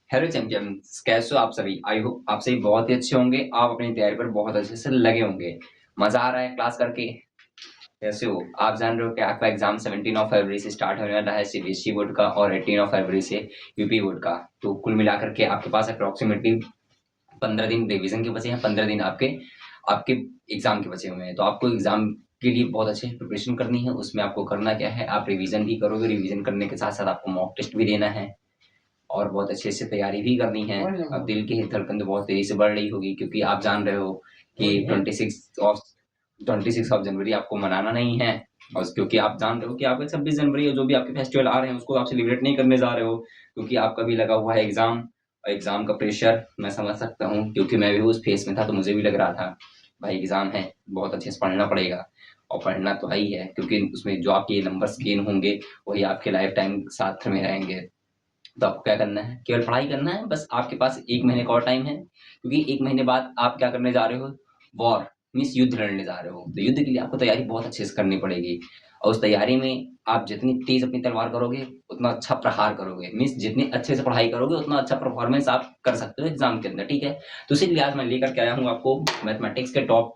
Hello champions, कैसे हो आप सभी। आई होप आप सभी बहुत ही अच्छे होंगे। आप अपनी तैयारी पर बहुत अच्छे से लगे होंगे। मजा आ रहा है क्लास करके। कैसे हो आप जान रहे हो कि आपका एग्जाम 17 फरवरी से स्टार्ट होने वाला है, सीबीएसई बोर्ड का, और 18 फरवरी से यूपी बोर्ड का। तो कुल मिलाकर के आपके पास अप्रोक्सीमेटली 15 दिन रिविजन के बचे हैं, 15 दिन आपके आपके एग्जाम के बचे हुए हैं। तो आपको एग्जाम के लिए बहुत अच्छे से प्रिपरेशन करनी है। उसमें आपको करना क्या है, आप रिविजन भी करोगे, रिविजन करने के साथ साथ आपको मॉक टेस्ट भी देना है और बहुत अच्छे से तैयारी भी करनी है। अब दिल की धड़कन तो बहुत तेजी से बढ़ रही होगी, क्योंकि आप जान रहे हो कि 26 ऑफ जनवरी आपको मनाना नहीं है। और क्योंकि आप जान रहे हो कि आपका 26 जनवरी और जो भी आपके फेस्टिवल आ रहे हैं उसको आप सेलिब्रेट नहीं करने जा रहे हो, क्योंकि आपका भी लगा हुआ है एग्जाम। एग्जाम का प्रेशर मैं समझ सकता हूँ, क्योंकि मैं भी उस फेस में था तो मुझे भी लग रहा था भाई एग्जाम है, बहुत अच्छे से पढ़ना पड़ेगा। और पढ़ना तो है ही है, क्योंकि उसमें जो आपके नंबर्स गेन होंगे वही आपके लाइफ टाइम साथ में रहेंगे। तो आपको क्या करना है, केवल पढ़ाई करना है बस। आपके पास 1 महीने का और टाइम है, क्योंकि 1 महीने बाद आप क्या करने जा रहे हो, वॉर मीन्स युद्ध लड़ने जा रहे हो। तो युद्ध के लिए आपको तैयारी बहुत अच्छे से करनी पड़ेगी। और उस तैयारी में आप जितनी तेज अपनी तलवार करोगे उतना अच्छा प्रहार करोगे। मीन्स जितनी अच्छे से पढ़ाई करोगे उतना अच्छा परफॉर्मेंस आप कर सकते हो एग्जाम के अंदर, ठीक है। तो इसीलिए आज मैं लेकर के आया हूँ आपको मैथमेटिक्स के टॉप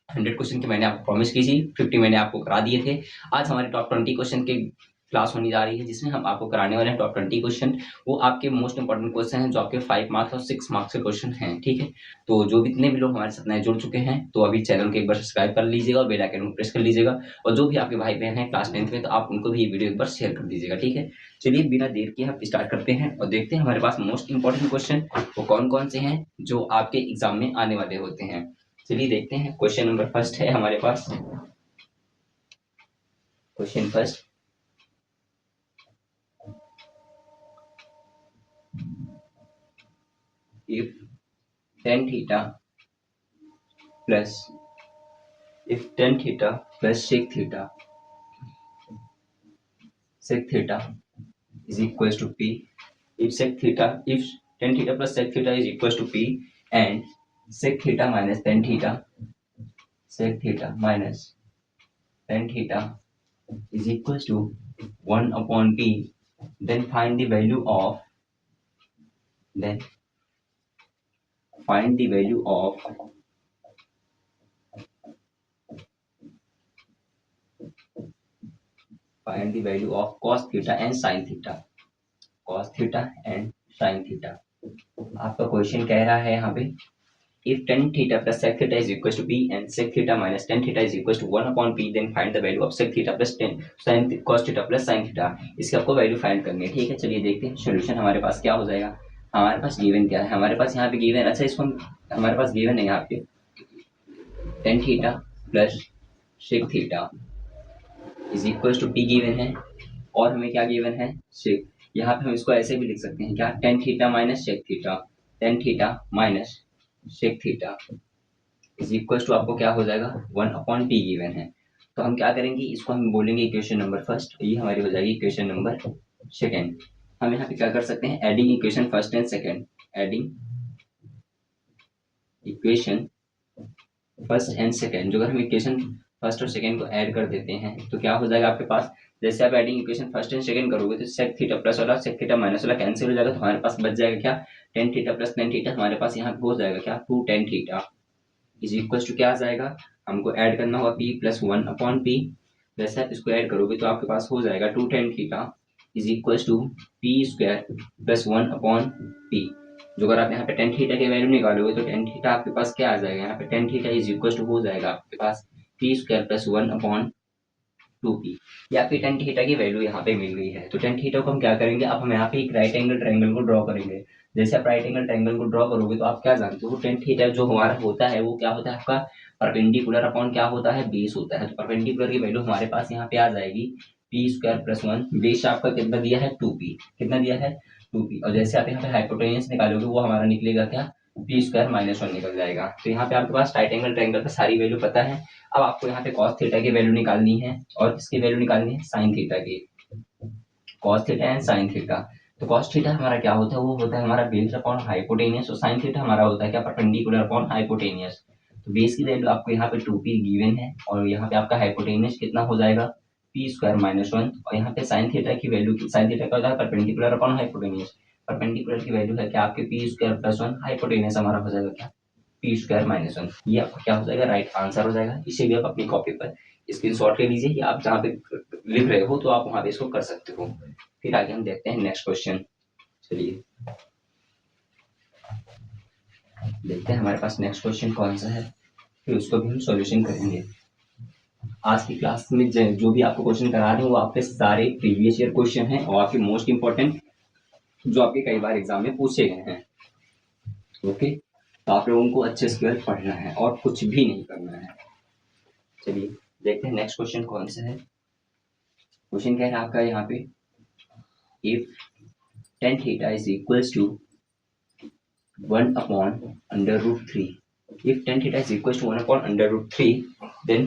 100 क्वेश्चन की मैंने आपको प्रॉमिस की थी, 50 मैंने आपको करा दिए थे। आज हमारे टॉप 20 क्वेश्चन की क्लास होने जा रही है, जिसमें हम आपको कराने वाले हैं टॉप 20 क्वेश्चन। वो आपके मोस्ट इंपॉर्टेंट क्वेश्चन हैं, जो आपके 5 मार्क्स और 6 मार्क्स के क्वेश्चन हैं, ठीक है। तो जो भी इतने भी लोग हमारे साथ नए जुड़ चुके हैं, तो अभी चैनल को एक बार सब्सक्राइब कर लीजिएगा और बेल आइकन को प्रेस कर लीजिएगा। और जो भी आपके भाई बहन हैं क्लास 10th में, तो आप उनको भी ये वीडियो एक बार शेयर कर दीजिएगा, ठीक है। चलिए बिना देर किए हम स्टार्ट करते हैं और देखते हैं हमारे पास मोस्ट इंपॉर्टेंट क्वेश्चन वो कौन कौन से हैं जो आपके एग्जाम में आने वाले होते हैं। चलिए देखते हैं। क्वेश्चन नंबर फर्स्ट है हमारे पास। Question first, if tan theta plus if tan theta plus sec theta is equals to p, if tan theta plus sec theta is equals to p, and sec theta minus tan theta is equals to 1 upon p, then find the value of then find the value of cos theta and sin theta। आपका question कह रहा है यहाँ पे, if tan theta plus sec theta is equals to p and sec theta minus tan theta is equals to 1 upon p, then find the value of sec theta plus tan sin cos theta plus sin theta। इसकी आपको value find करनी है, ठीक है। चलिए देखते हैं solution हमारे पास क्या हो जाएगा। हमारे पास गिवन क्या है, हमारे पास यहाँ पे गिवन, अच्छा इसको हमारे पास गिवन है यहाँ पे tan theta plus sec theta is equals to P given है, और हमें क्या गिवन है, सेक। यहाँ पे हम इसको ऐसे भी लिख सकते हैं क्या, tan theta minus sec theta is equals to आपको क्या हो जाएगा 1 अपॉन पी गिवन है। तो हम क्या करेंगे, इसको हम बोलेंगे इक्वेशन नंबर फर्स्ट, ये हमारी हो जाएगी इक्वेशन नंबर सेकेंड। हम यहाँ पे क्या कर सकते हैं, adding equation first and second, adding equation first and second. जो अगर हम इक्वेशन फर्स्ट और सेकेंड को ऐड कर देते हैं तो क्या हो जाएगा आपके पास, जैसे आप adding equation first and second करोगे तो सेक थीटा प्लस वाला सेक थीटा माइनस वाला कैंसिल हो जाएगा, तो हमारे पास बच जाएगा क्या, tan theta plus tan theta. हमारे पास यहाँ हो जाएगा क्या, 2 tan theta is equal to क्या आ जाएगा, हमको ऐड करना होगा p प्लस 1 अपॉन पी। जैसे आप इसको ऐड करोगे तो आपके पास हो जाएगा 2 tan theta is equal to P square plus 1 upon P. जो अगर आप यहाँ पे टेन थीटा की वैल्यू निकालोगे तो टेन थीटा आपके पास क्या आ जाएगा, यहाँ पे tan theta is equal to हो जाएगा आपके पास P square plus 1 upon 2p। या फिर टेन थीटा की वैल्यू यहाँ पे मिल गई है। तो टेन थीटा को हम क्या करेंगे, अब हम यहाँ पे एक राइट एंगल ट्रायंगल को ड्रॉ करेंगे। जैसे आप राइट एंगल ट्रायंगल को ड्रॉ करोगे तो आप क्या जानते हो, टेन थीटा जो हमारा होता है वो क्या होता है आपका परपेंडिकुलर अपॉन क्या होता है, बेस होता है। तो परपेंडिकुलर की वैल्यू हमारे पास यहाँ पे आ जाएगी पी स्क्वायर प्लस 1, बेस आपका कितना दिया है 2p, कितना दिया है 2p। और जैसे आप यहाँ पे हाइपोटेन्यूस निकालोगे वो हमारा निकलेगा क्या, पी स्क्वायर माइनस 1 निकल जाएगा। तो यहाँ पे आपके पास राइट एंगल ट्रायंगल का सारी वैल्यू पता है। अब आपको यहाँ पे cos थीटा की वैल्यू निकालनी है और किसकी वैल्यू निकालनी है, sin थीटा की, cos theta and sin theta. तो cos थीटा हमारा क्या होता है, वो होता है हमारा बेस अपॉन हाइपोटेनियस, और sin थीटा हमारा होता है क्या, परपेंडिकुलर अपॉन हाइपोटेनियस। तो बेस की वैल्यू आपको यहाँ पे 2p गिवन है और यहाँ पे आपका हाइपोटेनियस कितना हो जाएगा p स्क्वायर माइनस 1, और यहाँ पे sin थीटा की वैल्यू, sin थीटा का होता है परपेंडिकुलर अपॉन हाइपोटेनियस। परपेंडिकुलर की वैल्यू है क्या आपके पी स्क्वायर प्लस 1, हाइपोटेनियस हमारा हो जाएगा क्या पी स्क्वायर माइनस 1। ये आपका क्या हो जाएगा राइट आंसर हो जाएगा। इसे भी आप अपनी कॉपी पर स्क्रीनशॉट ले लीजिए या आप जहाँ पे लिख रहे हो तो आप वहां पे इसको कर सकते हो। फिर आगे हम देखते हैं नेक्स्ट क्वेश्चन। चलिए देखते हैं हमारे पास नेक्स्ट क्वेश्चन कौन सा है, फिर उसको भी हम सॉल्यूशन करेंगे। आज की क्लास में जो भी आपको क्वेश्चन करा रहे हैं वो आपके सारे प्रीवियस ईयर क्वेश्चन हैं और आपके मोस्ट इंपॉर्टेंट जो आपके कई बार एग्जाम में पूछे गए हैं। ओके, तो आप लोगों को अच्छे से पढ़ना है और कुछ भी नहीं करना है। चलिए देखते हैं नेक्स्ट क्वेश्चन कौन सा है। क्वेश्चन क्या है आपका यहाँ पे, if tan theta is equals to 1 upon under root 3, if tan theta is equals to 1 upon under root 3, then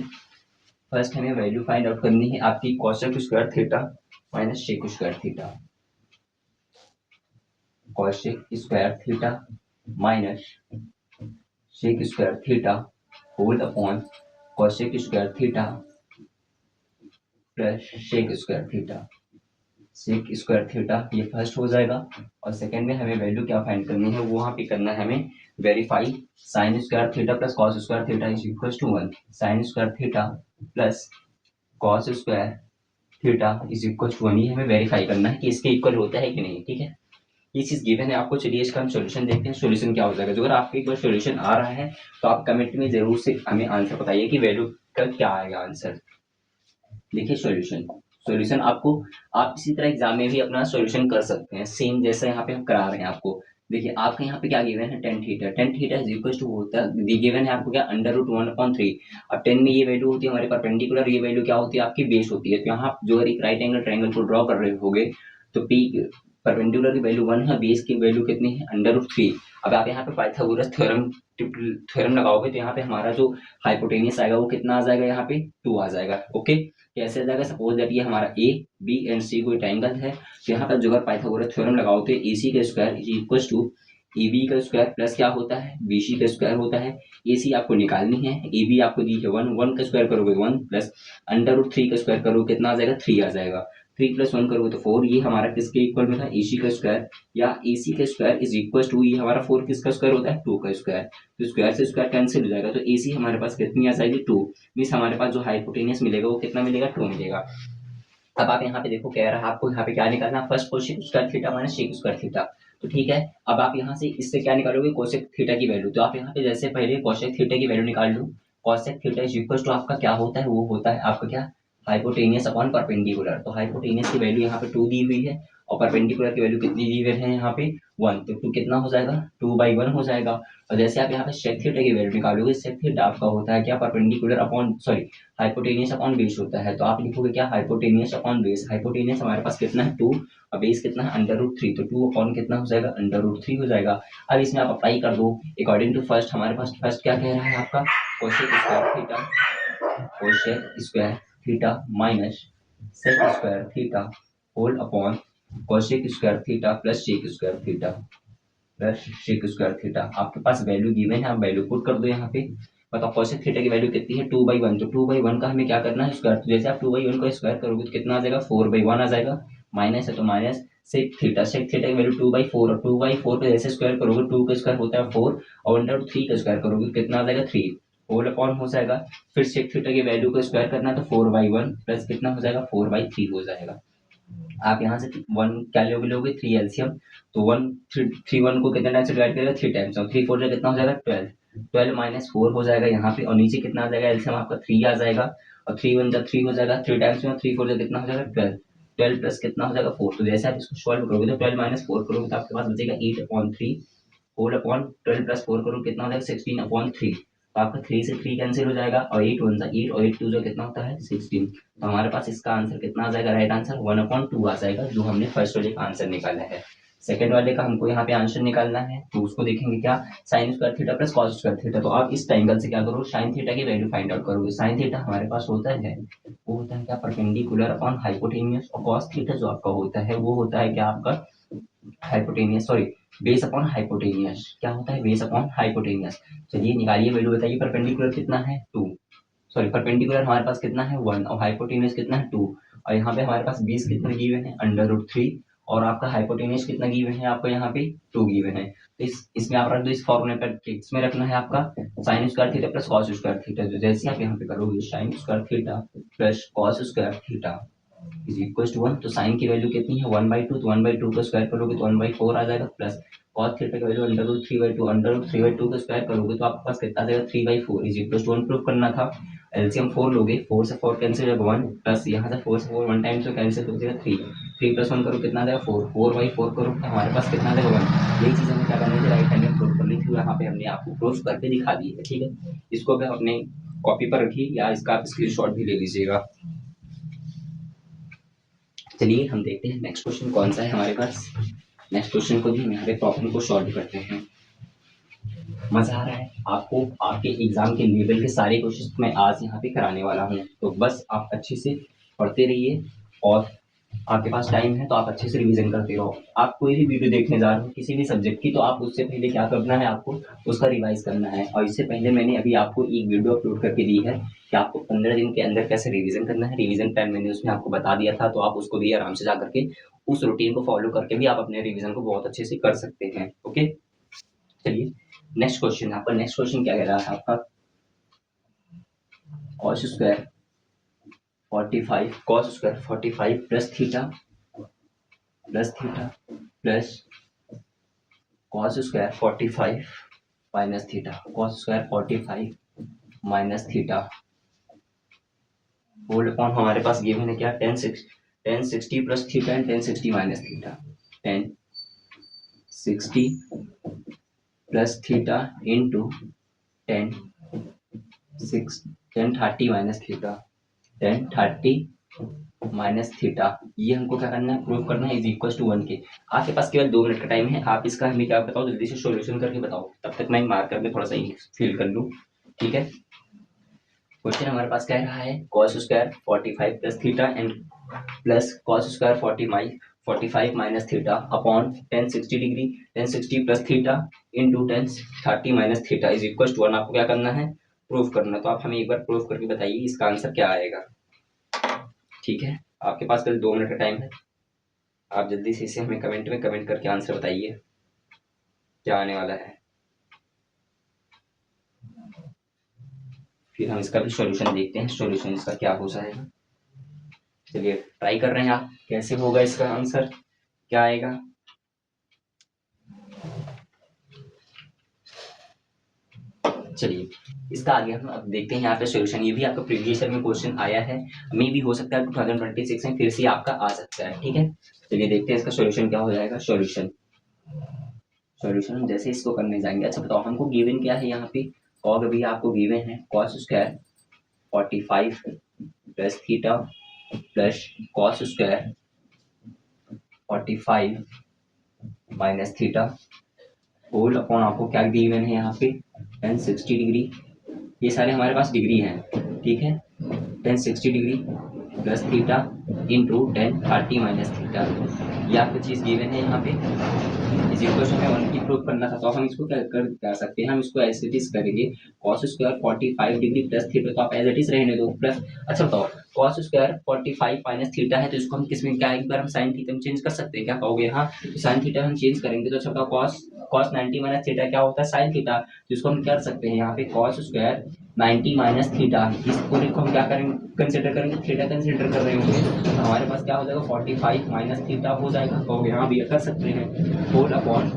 first हमें वैल्यू फाइंड आउट करनी है आपकी cosec square theta minus sec square theta, cosec square theta minus sec square theta whole upon cosec square theta plus sec square theta. Sec square theta ये first हो जाएगा और second में हमें value क्या फाइंड करनी है वो वहां पे करना है हमें verify sine square theta plus cos square theta is equal to 1, sine square theta plus cos square theta is equal to 1, ये हमें वेरीफाई करना है कि इसके इक्वल होता है कि नहीं। ठीक है, ये चीज गिवन है आपको। चलिए इसका हम सॉल्यूशन देखते हैं, सॉल्यूशन क्या हो जाएगा। जो अगर आपके एक बार सॉल्यूशन आ रहा है तो आप कमेंट में जरूर से हमें आंसर बताइए कि वैल्यू का क्या आएगा आंसर। देखिए सॉल्यूशन आपको आप इसी तरह एग्जाम में भी अपना सॉल्यूशन कर सकते हैं सेम जैसे यहाँ पे हम करा रहे हैं आपको। देखिए आपके यहाँ पे क्या गिवन है tan theta is equal to होता है गिवन है आपको क्या अंडर रूट 1/3। अब 10 में ये वैल्यू होती है हमारे परपेंडिकुलर, ये वैल्यू क्या होती है आपकी बेस होती है। तो यहाँ जो एक राइट एंगल ट्रायंगल को ड्रॉ कर रहे होगे तो पी परपेंडिकुलर की वैल्यू 1 है, बेस की वैल्यू कितनी है अंडर रूट 3। अब आप यहाँ पे पाइथागोरस थ्योरम लगाओगे तो यहाँ पे हमारा जो हाइपोटेनियस आएगा वो कितना आ जाएगा, यहाँ पे 2 आ जाएगा। ओके, कैसे आ जाएगा, सपोज दैट ये हमारा ए बी एंड सी कोई ट्रायंगल है तो यहाँ पर जो अगर पाइथागोरस थ्योरम लगाओ तो ए सी का square is equal to A B का स्क्वायर प्लस क्या होता है बी सी का स्क्वायर होता है। ए सी आपको निकालनी है, ए बी आपको दी है 1 का स्क्वायर करोगे 1 प्लस अंडर रूट 3 का स्क्वायर करोगे कितना आ जाएगा 3 आ जाएगा। 3 प्लस 1 करोगे तो 4, ये हमारा किसके इक्वल में था ए सी का स्क्वायर या ए सी का स्क्वायर इज इक्वल टू ये हमारा 4 किसका स्क्वायर होता है 2 का स्क्वायर। तो स्क्वायर से स्क्वायर कैंसिल हो जाएगा तो ए सी हमारे पास कितनी आ जाएगी 2, मीन्स हमारे पास जो हाइपोटेनियस मिलेगा वो कितना मिलेगा 2 मिलेगा। अब आप यहाँ पे देखो कह रहा है आपको यहाँ पे क्या निकालना, first cosec square theta minus sec square theta. तो ठीक है, अब आप यहाँ से इससे क्या निकालोगे कोसेक थीटा की वैल्यू। तो आप यहाँ पे जैसे पहले कोसेक थीटा की वैल्यू निकाल लो, cosec theta is equal to आपका क्या होता है वो होता है आपका क्या हाइपोटेनियस अपॉन परपेंडिकुलर। तो हाइपोटेनियस की वैल्यू यहाँ पे 2 दी हुई है और परपेंडिकुलर की वैल्यू कितनी दी हुई है यहाँ पे 1, तो 2 कितना हो जाएगा 2/1 हो जाएगा। और जैसे आप यहाँ पे सेक थीटा की वैल्यू निकालोगे, सेक थीटा आपका होता है क्या perpendicular upon sorry hypotenuse upon base होता है। तो आप लिखोगे क्या हाइपोटेनियस अपॉन बेस, हाइपोटेनियस हमारे पास कितना है 2 और बेस कितना है अंडर रूट 3, तो 2 अपॉन कितना हो जाएगा अंडर रूट 3 हो जाएगा। अब इसमें आप अप्लाई कर दो अकॉर्डिंग टू फर्स्ट, हमारे पास फर्स्ट क्या कह रहा है आपका cosec square theta, cosec square theta minus sec square theta whole upon cosec square theta plus sec square theta plus sec square theta. आपके पास वैल्यू गिवन है, आप वैल्यू पुट कर दो यहाँ पे। बताओ कोसेक थीटा की वैल्यू कितनी है 2/1, तो 2/1 का हमें क्या करना है स्क्वायर। तो जैसे आप 2/1 का स्क्वायर करोगे तो कितना आ जाएगा 4/1 आ जाएगा, माइनस है तो माइनस सेक थीटा की वैल्यू 2/4 और 2/4 का जैसे स्क्वायर करोगे 2 का स्क्वायर होता है 4 और अंडर 3 का स्क्वायर करोगे तो कितना आ जाएगा 3 होल अपॉन हो जाएगा। फिर सेक थीटा की वैल्यू को स्क्वायर करना है तो 4/1 प्लस कितना हो जाएगा 4/3 हो जाएगा। आप यहाँ से 1 क्या लोगे 3 एलसीएम, तो 1 को कितने टाइम से डिवाइड करेगा 3 टाइम्स और 3 4 कितना हो जाएगा 12 माइनस 4 हो जाएगा यहाँ पे और नीचे कितना आ जाएगा एलसीएम आपका 3 आ जाएगा और 3 1 जा 3 हो जाएगा 3 टाइम्स में और 3 4 कितना हो जाएगा 12 प्लस कितना हो जाएगा 4। तो जैसे आप इसको सॉल्व करोगे तो 12 माइनस 4 करोगे तो आपके पास बचेगा 8/3 होल अपॉन 12 प्लस 4 करोगे कितना हो जाएगा 16/3। तो आपका 3 से 3 कैंसिल हो जाएगा और 8 1 8 और 8 2 जो कितना होता है 16। तो हमारे पास इसका आंसर कितना आ जाएगा राइट आंसर 1/2 आ जाएगा, जो हमने फर्स्ट वाले का आंसर निकाला है। सेकंड वाले का हमको यहाँ पे आंसर निकालना है तो उसको देखेंगे क्या sign square theta plus cos square theta. तो आप इस ट्रायंगल से क्या करो साइन थीटा की वैल्यू फाइंड आउट करोगे। साइन थीटा हमारे पास होता है वो होता है क्या परपेंडिकुलर अपॉन हाइपोटेनियस और कॉस थीटा जो आपका होता है वो होता है क्या आपका hypotenuse sorry base upon hypotenuse. क्या होता है बेस अपॉन हाइपोटेनियस। चलिए निकालिए वैल्यू बताइए परपेंडिकुलर कितना है 2, सॉरी परपेंडिकुलर हमारे पास कितना है 1 और हाइपोटेनियस कितना है 2 और यहाँ पे हमारे पास बेस कितना गिवन है अंडर रूट 3 और आपका हाइपोटेन्यूज कितना गिवन है आपको यहाँ पे 2 गिवन है। तो इसमें आप रख दो इस फॉर्मूले पर, इसमें रखना है आपका sine square theta plus cos square theta. तो जैसे आप यहाँ पे करोगे sine square theta plus cos square theta is equal to 1, तो साइन की वैल्यू कितनी है 1/2, तो 1/2 का स्क्वायर करोगे तो 1/4 आ जाएगा, प्लस कॉस थीटा की वैल्यू √3/2, √3/2 का स्क्वायर करोगे तो आपके पास कितना आ जाएगा 3/4 इज इक्वल टू 1 प्रूव करना था। एलसीएम 4 लोगे, 4 से 4 कैंसिल हो जाएगा 1, प्लस यहाँ से 4 से 4 1 टाइम से कैंसिल हो जाएगा 3, 3 + 1 करो कितना आ जाएगा 4, 4/4 करो तो हमारे पास कितना आ जाएगा 1। यही चीज़ हमें क्या करनी थी, राइट हैंड प्रूव करनी थी, यहाँ पे हमने आपको प्रूफ करके दिखा दी है। ठीक है, इसको भी अपने कॉपी पर रखिए या इसका आप स्क्रीनशॉट भी ले लीजिएगा। चलिए हम देखते हैं नेक्स्ट क्वेश्चन कौन सा है हमारे पास। नेक्स्ट क्वेश्चन को भी हम यहाँ पे प्रॉब्लम को सॉल्व करते हैं। मजा आ रहा है आपको, आपके एग्जाम के लेवल के सारे क्वेश्चन मैं आज यहाँ पे कराने वाला हूँ, तो बस आप अच्छे से पढ़ते रहिए और आपके पास टाइम है तो आप अच्छे से रिवीजन करते रहो। आप कोई भी वीडियो देखने जा रहे हो किसी भी सब्जेक्ट की, तो आप उससे पहले क्या करना है, आपको उसका रिवाइज करना है। और इससे पहले मैंने अभी आपको एक वीडियो अपलोड करके दी है कि आपको 15 दिन के अंदर कैसे रिवीजन करना है। रिवीजन प्लान मैंने उसमें आपको बता दिया था, तो आप उसको भी आराम से जा करके उस रूटीन को फॉलो करके भी आप अपने रिवीजन को बहुत अच्छे से कर सकते हैं। ओके, चलिए नेक्स्ट क्वेश्चन, आपका नेक्स्ट क्वेश्चन क्या कह रहा है आपका, cos square 45 cos square 45 plus theta plus cos square 45 minus theta, cos square 45 minus theta whole upon हमारे पास गिवन है क्या, tan 60 plus theta and tan 60 minus theta, tan 60 plus theta into tan 30 minus theta, tan 30 minus theta. ये हमको क्या करना है, prove करना है इज इक्वल टू 1 के। आपके पास केवल 2 मिनट का टाइम है, आप इसका हमें क्या बताओ, जल्दी से सॉल्यूशन करके बताओ, तब तक मैं मार्कर में थोड़ा सा फिल कर लूँ। ठीक है, क्वेश्चन हमारे पास कह रहा है cos square 45 plus theta and plus cos square 45 minus theta upon tan 60 degree tan 60 plus theta into tan 30 minus theta is equal to 1। आपको क्या करना है, प्रूफ करना। तो आप हमें एक बार प्रूफ करके बताइए इसका आंसर क्या आएगा। ठीक है, आपके पास कल 2 मिनट का टाइम है, आप जल्दी से इसे हमें कमेंट में कमेंट करके आंसर बताइए क्या आने वाला है, फिर हम इसका भी सॉल्यूशन देखते हैं, सॉल्यूशन इसका क्या हो जाएगा। चलिए ट्राई कर रहे हैं आप, कैसे होगा इसका आंसर, क्या आएगा। चलिए इसका आगे हम अब देखते हैं यहाँ पे सॉल्यूशन। ये भी आपका प्रीवियस ईयर में क्वेश्चन आया है, मे भी हो सकता है 2026 में फिर से आपका आ सकता है। ठीक है, चलिए देखते हैं इसका सॉल्यूशन क्या हो जाएगा। सॉल्यूशन जैसे इसको करने जाएंगे, अच्छा बताओ हमको गिवन क्या है यहाँ पे, कॉग भी आपको गिवन है cos square 45 plus theta plus cos square 45 minus theta whole upon आपको क्या गिवन है यहाँ पे tan 60 डिग्री, ये सारे हमारे पास डिग्री हैं। ठीक है, tan 60 degree plus theta into tan 30 minus theta, ये आपको चीज़ गिवन है यहाँ पे इस इक्वेशन में 1 की प्रूफ करना था। तो हम इसको क्या कर सकते हैं, हम इसको एज इट इज करेंगे cos square 45 degree plus theta, तो आप एज इट इज रहने दो प्लस। अच्छा बताओ cos स्क्वायर 45 माइनस थीटा है, तो इसको हम किस में क्या एक बार हम साइन थीटा में चेंज कर सकते हैं, क्या कहोगे। हाँ, तो साइन थीटा हम चेंज करेंगे, तो अच्छा बताओ cos 90 माइनस थीटा क्या होता है, साइन थीटा। तो इसको हम कर सकते हैं यहाँ पे cos स्क्वायर 90 माइनस थीटा, इस पूरे को हम क्या करेंगे, कंसिडर करेंगे, थीटा कंसिडर कर रहे होंगे, तो हमारे पास क्या हो जाएगा 45 माइनस थीटा हो जाएगा, कहोगे हाँ भैया कर सकते हैं, whole upon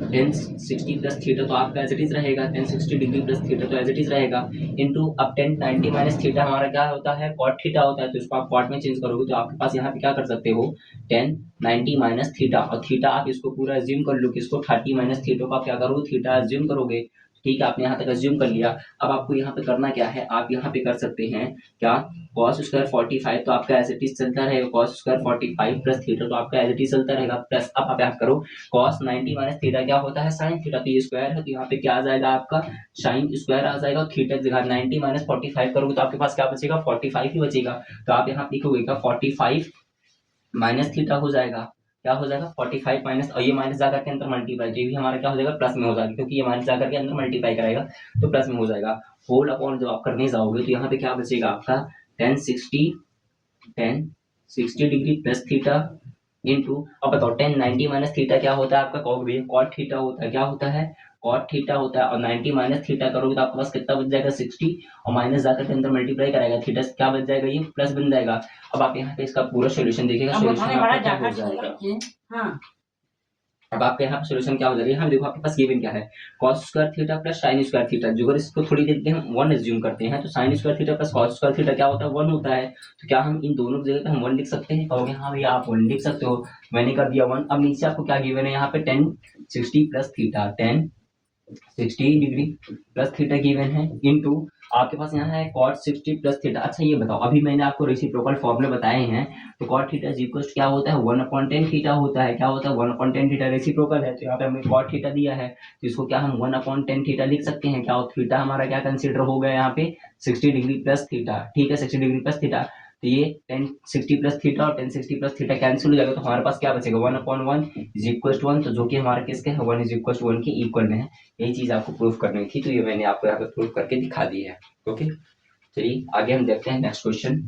tan 60 plus theta तो आपका एज इट इज रहेगा, tan 60 डिग्री प्लस थीटा तो एज इट इज रहेगा, इनटू अब tan 90 माइनस थीटा हमारा क्या होता है, cot थीटा होता है, तो इसको आप cot में चेंज करोगे तो आपके पास यहाँ पे क्या कर सकते हो, tan 90 माइनस थीटा, और थीटा आप इसको पूरा अज्यूम कर लो कि इसको 30 माइनस थीटा को आप क्या करोगे, थीटा अज्यूम करोगे। ठीक है, आपने यहाँ तक अज्यूम कर लिया। अब आपको यहाँ पे करना क्या है, आप यहाँ पे कर सकते हैं क्या, cos स्क्वायर 45 तो आपका एज इट इज चलता रहेगा, cos स्क्वायर 45 प्लस थीटा तो आपका एज इट इज चलता रहेगा, प्लस अब आप याद करो cos 90 माइनस थीटा क्या होता है, साइन थीटा, तो ये स्क्वायर है तो यहाँ पे क्या आ जाएगा आपका साइन स्क्वायर आ जाएगा, और थीटा की जगह 90 माइनस 45 करोगे तो आपके पास क्या बचेगा 45 ही बचेगा। तो आप यहाँ लिखोगे क्या 45 माइनस थीटा हो जाएगा, क्या हो जाएगा 45 माइनस, और ये माइनस जाकर के अंदर मल्टीप्लाई, ये भी हमारा क्या हो जाएगा प्लस में हो जाएगा, क्योंकि ये माइनस जाकर के अंदर मल्टीप्लाई कराएगा तो प्लस में हो जाएगा। होल अपॉन जब आप करने जाओगे तो यहाँ पे क्या बचेगा आपका tan 60 degree plus theta into, अब बताओ tan 90 माइनस थीटा क्या होता है आपका, कहोगे भैया कॉट थीटा होता है, क्या होता है, कॉट थीटा होता है, और 90 माइनस थीटा करोगे तो आपके पास कितना बच जाएगा 60, और माइनस जाकर के अंदर मल्टीप्लाई कराएगा, थीटा से क्या बच जाएगा, ये प्लस बन जाएगा। अब आप यहाँ पे इसका पूरा सोल्यूशन देखिएगा, सोल्यूशन आपका क्या हो जाएगा। हाँ, अब आपके यहाँ पे सोल्यूशन क्या हो जाएगा, यहाँ देखो आपके पास गिवन क्या है, cos square theta plus sin square theta, जो अगर इसको थोड़ी देर के हम 1 एज्यूम करते हैं तो sin square theta plus cos square theta क्या होता है, 1 होता है। तो क्या हम इन दोनों की जगह पे हम 1 लिख सकते हैं, कहोगे हाँ भैया आप 1 लिख सकते हो, मैंने कर दिया 1। अब नीचे आपको क्या गिवन है, यहाँ पे tan 60 plus theta, tan 60 degree plus theta given है, इनटू आपके पास यहाँ है cot 60 प्लस थीटा। अच्छा ये बताओ, अभी मैंने आपको रेसिप्रोकल फॉर्मूले बताए हैं, तो cot थीटा इज इक्वल क्या होता है, 1/10 थीटा होता है, क्या होता है 1/10 थीटा, रेसिप्रोकल है तो यहाँ पे हमें cot थीटा दिया है, तो इसको क्या हम 1/10 थीटा लिख सकते हैं क्या, और थीटा हमारा क्या कंसिडर हो गया यहाँ पे 60 डिग्री प्लस थीटा, ठीक है 60 डिग्री प्लस थीटा, तो ये tan 60 प्लस थीटा और tan 60 प्लस थीटा कैंसिल हो जाएगा, तो हमारे पास क्या बचेगा 1/1 इज इक्वल टू 1, तो जो कि हमारा किसके है 1 इज इक्वल टू 1 के इक्वल में है। यही चीज आपको प्रूफ करनी थी, तो ये मैंने आपको यहाँ पे प्रूफ करके दिखा दी है। ओके, चलिए आगे हम देखते हैं नेक्स्ट क्वेश्चन।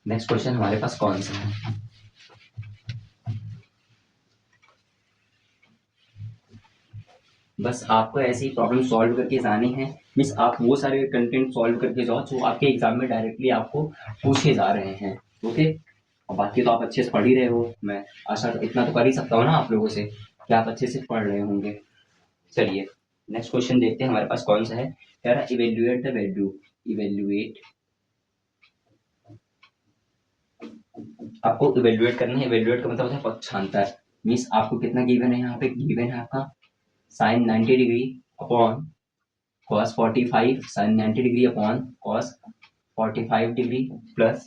नेक्स्ट क्वेश्चन हमारे पास कौन सा है, बस आपको ऐसी प्रॉब्लम सॉल्व करके जानी है, मीन्स आप वो सारे कंटेंट सॉल्व करके जाओ जो आपके एग्जाम में डायरेक्टली आपको पूछे जा रहे हैं। ओके, और बाकी तो आप अच्छे से पढ़ ही रहे हो, मैं आशा इतना तो कर ही सकता हूँ ना आप लोगों से कि आप अच्छे से पढ़ रहे होंगे। चलिए नेक्स्ट क्वेश्चन देखते हैं हमारे पास कौन सा है, कह रहा इवेल्युएट द वैल्यू, इवेल्युएट, आपको इवेल्युएट करना है, इवेल्युएट का मतलब होता है पक्षांतर, मीन्स आपको कितना गिवन है, यहाँ पे गिवन है आपका sine 90 degree upon cos 45, sine 90 degree upon cos 45 degree plus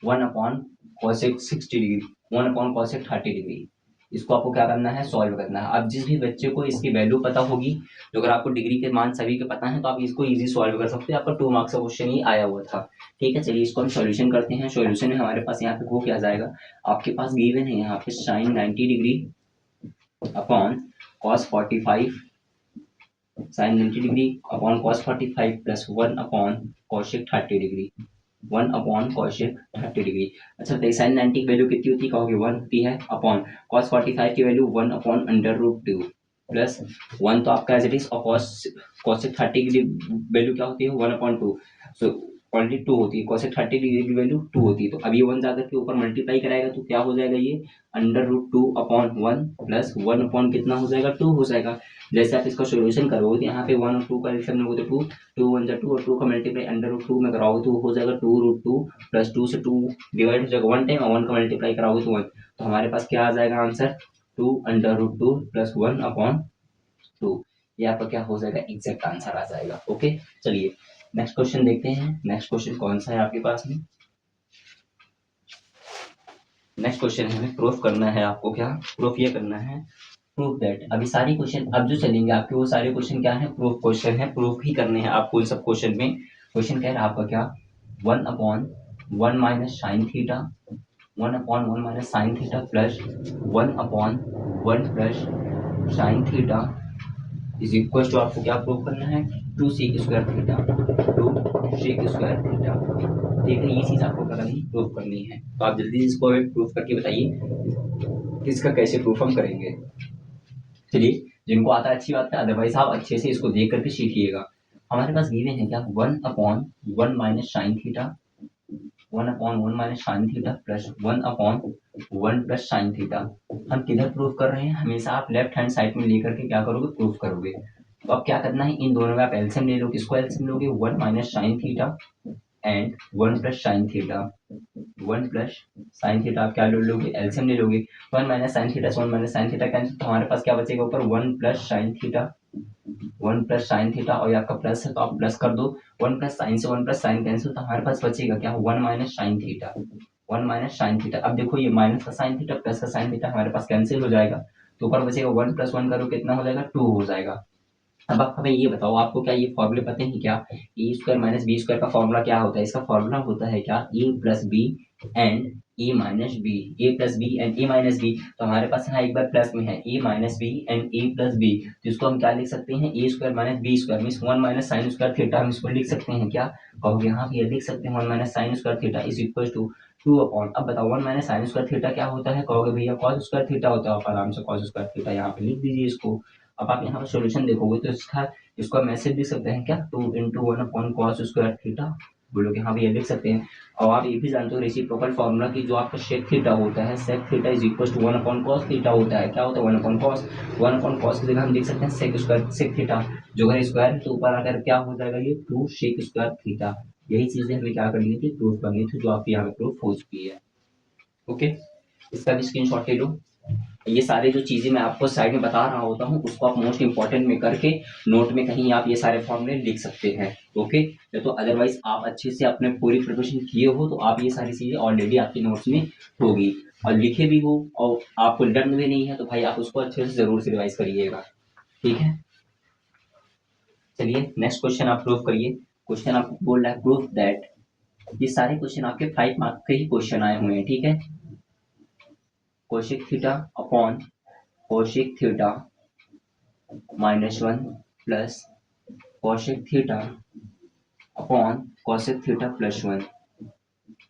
1 upon cosec 60 degree, 1 upon cosec 30 degree. इसको आपको क्या करना है, सॉल्व करना है। अब जिस भी बच्चे को इसकी वैल्यू पता होगी, तो अगर आपको डिग्री के मान सभी के पता है तो आप इसको इजी सॉल्व कर सकते हैं, आपका 2 मार्क्स का क्वेश्चन ही आया हुआ था। ठीक है, चलिए इसको हम सॉल्यूशन करते हैं। सॉल्यूशन में हमारे पास यहाँ पे वो क्या जाएगा, आपके पास गिवन है यहाँ पे sine 90 degree upon cos 45, sine 90 degree upon cos 45 plus 1 upon cosec 30 degree, 1 upon cosec 30 degree. अच्छा बताइए साइन 90 की वैल्यू कितनी होती है, कहोगे 1 होती है, अपॉन cos 45 की वैल्यू 1 अपॉन √2 प्लस 1 तो आपका एज इट इज, और cosec 30 की वैल्यू क्या होती है 1/2, सो ऑलरेडी 2 होती है, cosec 30 डिग्री की वैल्यू 2 होती है, तो अब ये 1 जाकर के ऊपर मल्टीप्लाई कराएगा तो क्या हो जाएगा, ये √2 अपॉन 1 प्लस 1 अपॉन कितना हो जाएगा 2 हो जाएगा। जैसे आप इसका सोल्यूशन करोगे तो यहाँ पे 1 और 2 का एडिशन लोगे तो 2, 2 1 जा 2 और 2 का मल्टीप्लाई √2 में कराओगे तो हो जाएगा 2√2 प्लस 2 से 2 डिवाइड हो जाएगा 1 टाइम, और 1 का मल्टीप्लाई कराओगे तो 1, तो हमारे पास क्या आ जाएगा आंसर 2 प्लस 1 अपॉन 2, ये आपका क्या हो जाएगा एग्जैक्ट आंसर आ जाएगा। ओके, चलिए नेक्स्ट क्वेश्चन देखते हैं। नेक्स्ट क्वेश्चन कौन सा है आपके पास में, नेक्स्ट क्वेश्चन है हमें प्रूफ करना है, आपको क्या प्रूफ ये करना है, प्रूफ दैट, अभी सारी क्वेश्चन अब जो चलेंगे आपके वो सारे क्वेश्चन क्या है, प्रूफ क्वेश्चन है, प्रूफ ही करने हैं आपको इन सब क्वेश्चन में। क्वेश्चन कह रहा है आपका क्या 1/1 minus sine theta, 1/1 minus sine theta plus 1/1 plus sine theta is equal to, आपको क्या प्रूफ करना है 2 sec square theta, 2 sec square theta. ठीक है, ये चीज आपको करनी प्रूफ करनी है, तो आप जल्दी इसको प्रूफ करके बताइए कि इसका कैसे प्रूफ हम करेंगे। चलिए जिनको आता है अच्छी बात है, अदरवाइज आप अच्छे से इसको देख करके सीखिएगा। हमारे पास गिवन है क्या 1/1 minus sine theta, 1/1 minus sine theta plus 1/1 plus sine theta. हम किधर प्रूफ कर रहे हैं, हमेशा आप लेफ्ट हैंड साइड में लेकर के क्या करोगे प्रूफ करोगे। तो अब क्या करना है, इन दोनों में आप एलसीएम ले लो, किसको एलसीएम लोगे 1 minus sine theta and 1 plus sine theta, 1 plus sine theta आप क्या ले लोगे एलसीएम ले लोगे, 1 माइनस साइन थीटा से 1 माइनस साइन थीटा कैंसिल, तो हमारे पास क्या बचेगा ऊपर 1 plus sine theta, 1 plus sine theta, और ये आपका प्लस है तो आप प्लस कर दो, 1 प्लस साइन से 1 प्लस साइन कैंसिल, तो हमारे पास बचेगा क्या 1 minus sine theta, 1 minus sine theta. अब देखो ये माइनस का साइन थीटा प्लस का साइन थीटा हमारे पास कैंसिल हो जाएगा, तो ऊपर बचेगा 1 प्लस 1 करो कितना हो जाएगा 2 हो जाएगा। अब आप हमें ये बताओ, आपको क्या ये फॉर्मूले पते हैं क्या, A square minus B square का फॉर्मूला क्या होता है, इसका फॉर्मूला होता है क्या A plus B and A minus B, A plus B and A minus B. तो हमारे पास यहाँ एक बार प्लस में है A minus B and A plus B, तो इसको हम क्या लिख सकते हैं A square minus B square means 1 minus sine square theta, हम इसको लिख सकते हैं क्या, कहोगे हाँ भैया लिख सकते हैं 1 minus sine square theta is equal to 2 upon, अब बताओ 1 माइनस साइन स्क्वायर थीटा क्या होता है, कहोगे भैया कॉस स्क्वायर थीटा होता है, आप आराम से कॉस स्क्वायर थीटा यहाँ पे लिख दीजिए इसको। अब आप यहाँ पर सोल्यूशन देखोगे तो इसको मैसेज लिख सकते हैं क्या, 2 into 1 upon cos square theta, बोलोगे हाँ भैया लिख सकते हैं। और आप ये भी जानते हो रेसिप्रोकल फॉर्मूला की जो आपका सेक थीटा होता है, sec theta is equal to 1 upon cos theta होता है, क्या होता है 1 अपॉन कॉस, 1 अपॉन कॉस की जगह हम लिख सकते हैं सेक स्क्वायर, सेक थीटा, जो है स्क्वायर तो ऊपर आकर क्या हो जाएगा ये 2 सेक स्क्वायर थीटा। यही चीजें हमें क्या करनी थी, प्रूफ करनी थी, जो आपकी यहाँ पे प्रूफ हो चुकी है। ओके, इसका भी स्क्रीनशॉट ले लो। ये सारे जो चीजें मैं आपको साइड में बता रहा होता हूँ उसको आप मोस्ट इंपॉर्टेंट में करके नोट में कहीं आप ये सारे फॉर्मूले लिख सकते हैं। ओके, तो अदरवाइज आप अच्छे से अपने पूरी प्रिपरेशन किए हो तो आप ये सारी चीजें ऑलरेडी आपकी नोट्स में होगी, और लिखे भी हो और आपको लर्न भी नहीं है तो भाई आप उसको अच्छे से जरूर से रिवाइज करिएगा। ठीक है, चलिए नेक्स्ट क्वेश्चन आप प्रूव करिए। क्वेश्चन आपको बोल रहा है प्रूफ दैट, ये सारे क्वेश्चन आपके 5 मार्क के ही क्वेश्चन आए हुए हैं। ठीक है, cosec theta upon cosec theta -1 plus cosec theta upon cosec theta plus 1,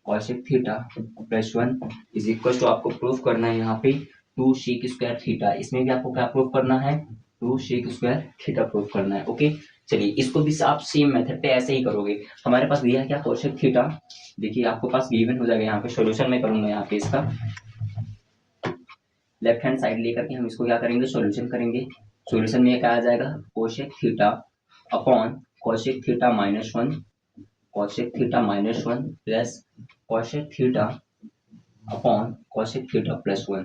cosec theta plus 1 is equal to, आपको प्रूफ करना है यहाँ पे 2 सेक स्क्वायर थीटा, इसमें भी आपको क्या प्रूफ करना है 2 सेक स्क्वायर थीटा प्रूफ करना है। ओके, चलिए इसको भी आप सेम मेथड पे ऐसे ही करोगे। हमारे पास दिया है क्या कोशिक थीटा, देखिए आपके पास गिवन हो जाएगा, यहाँ पे सॉल्यूशन में करूंगा, यहाँ पे इसका लेफ्ट हैंड साइड लेकर के हम इसको क्या करेंगे सॉल्यूशन करेंगे। सॉल्यूशन में क्या आ जाएगा कोशिक theta upon cosec theta -1, cosec theta -1 plus cosec theta upon cosec theta plus 1,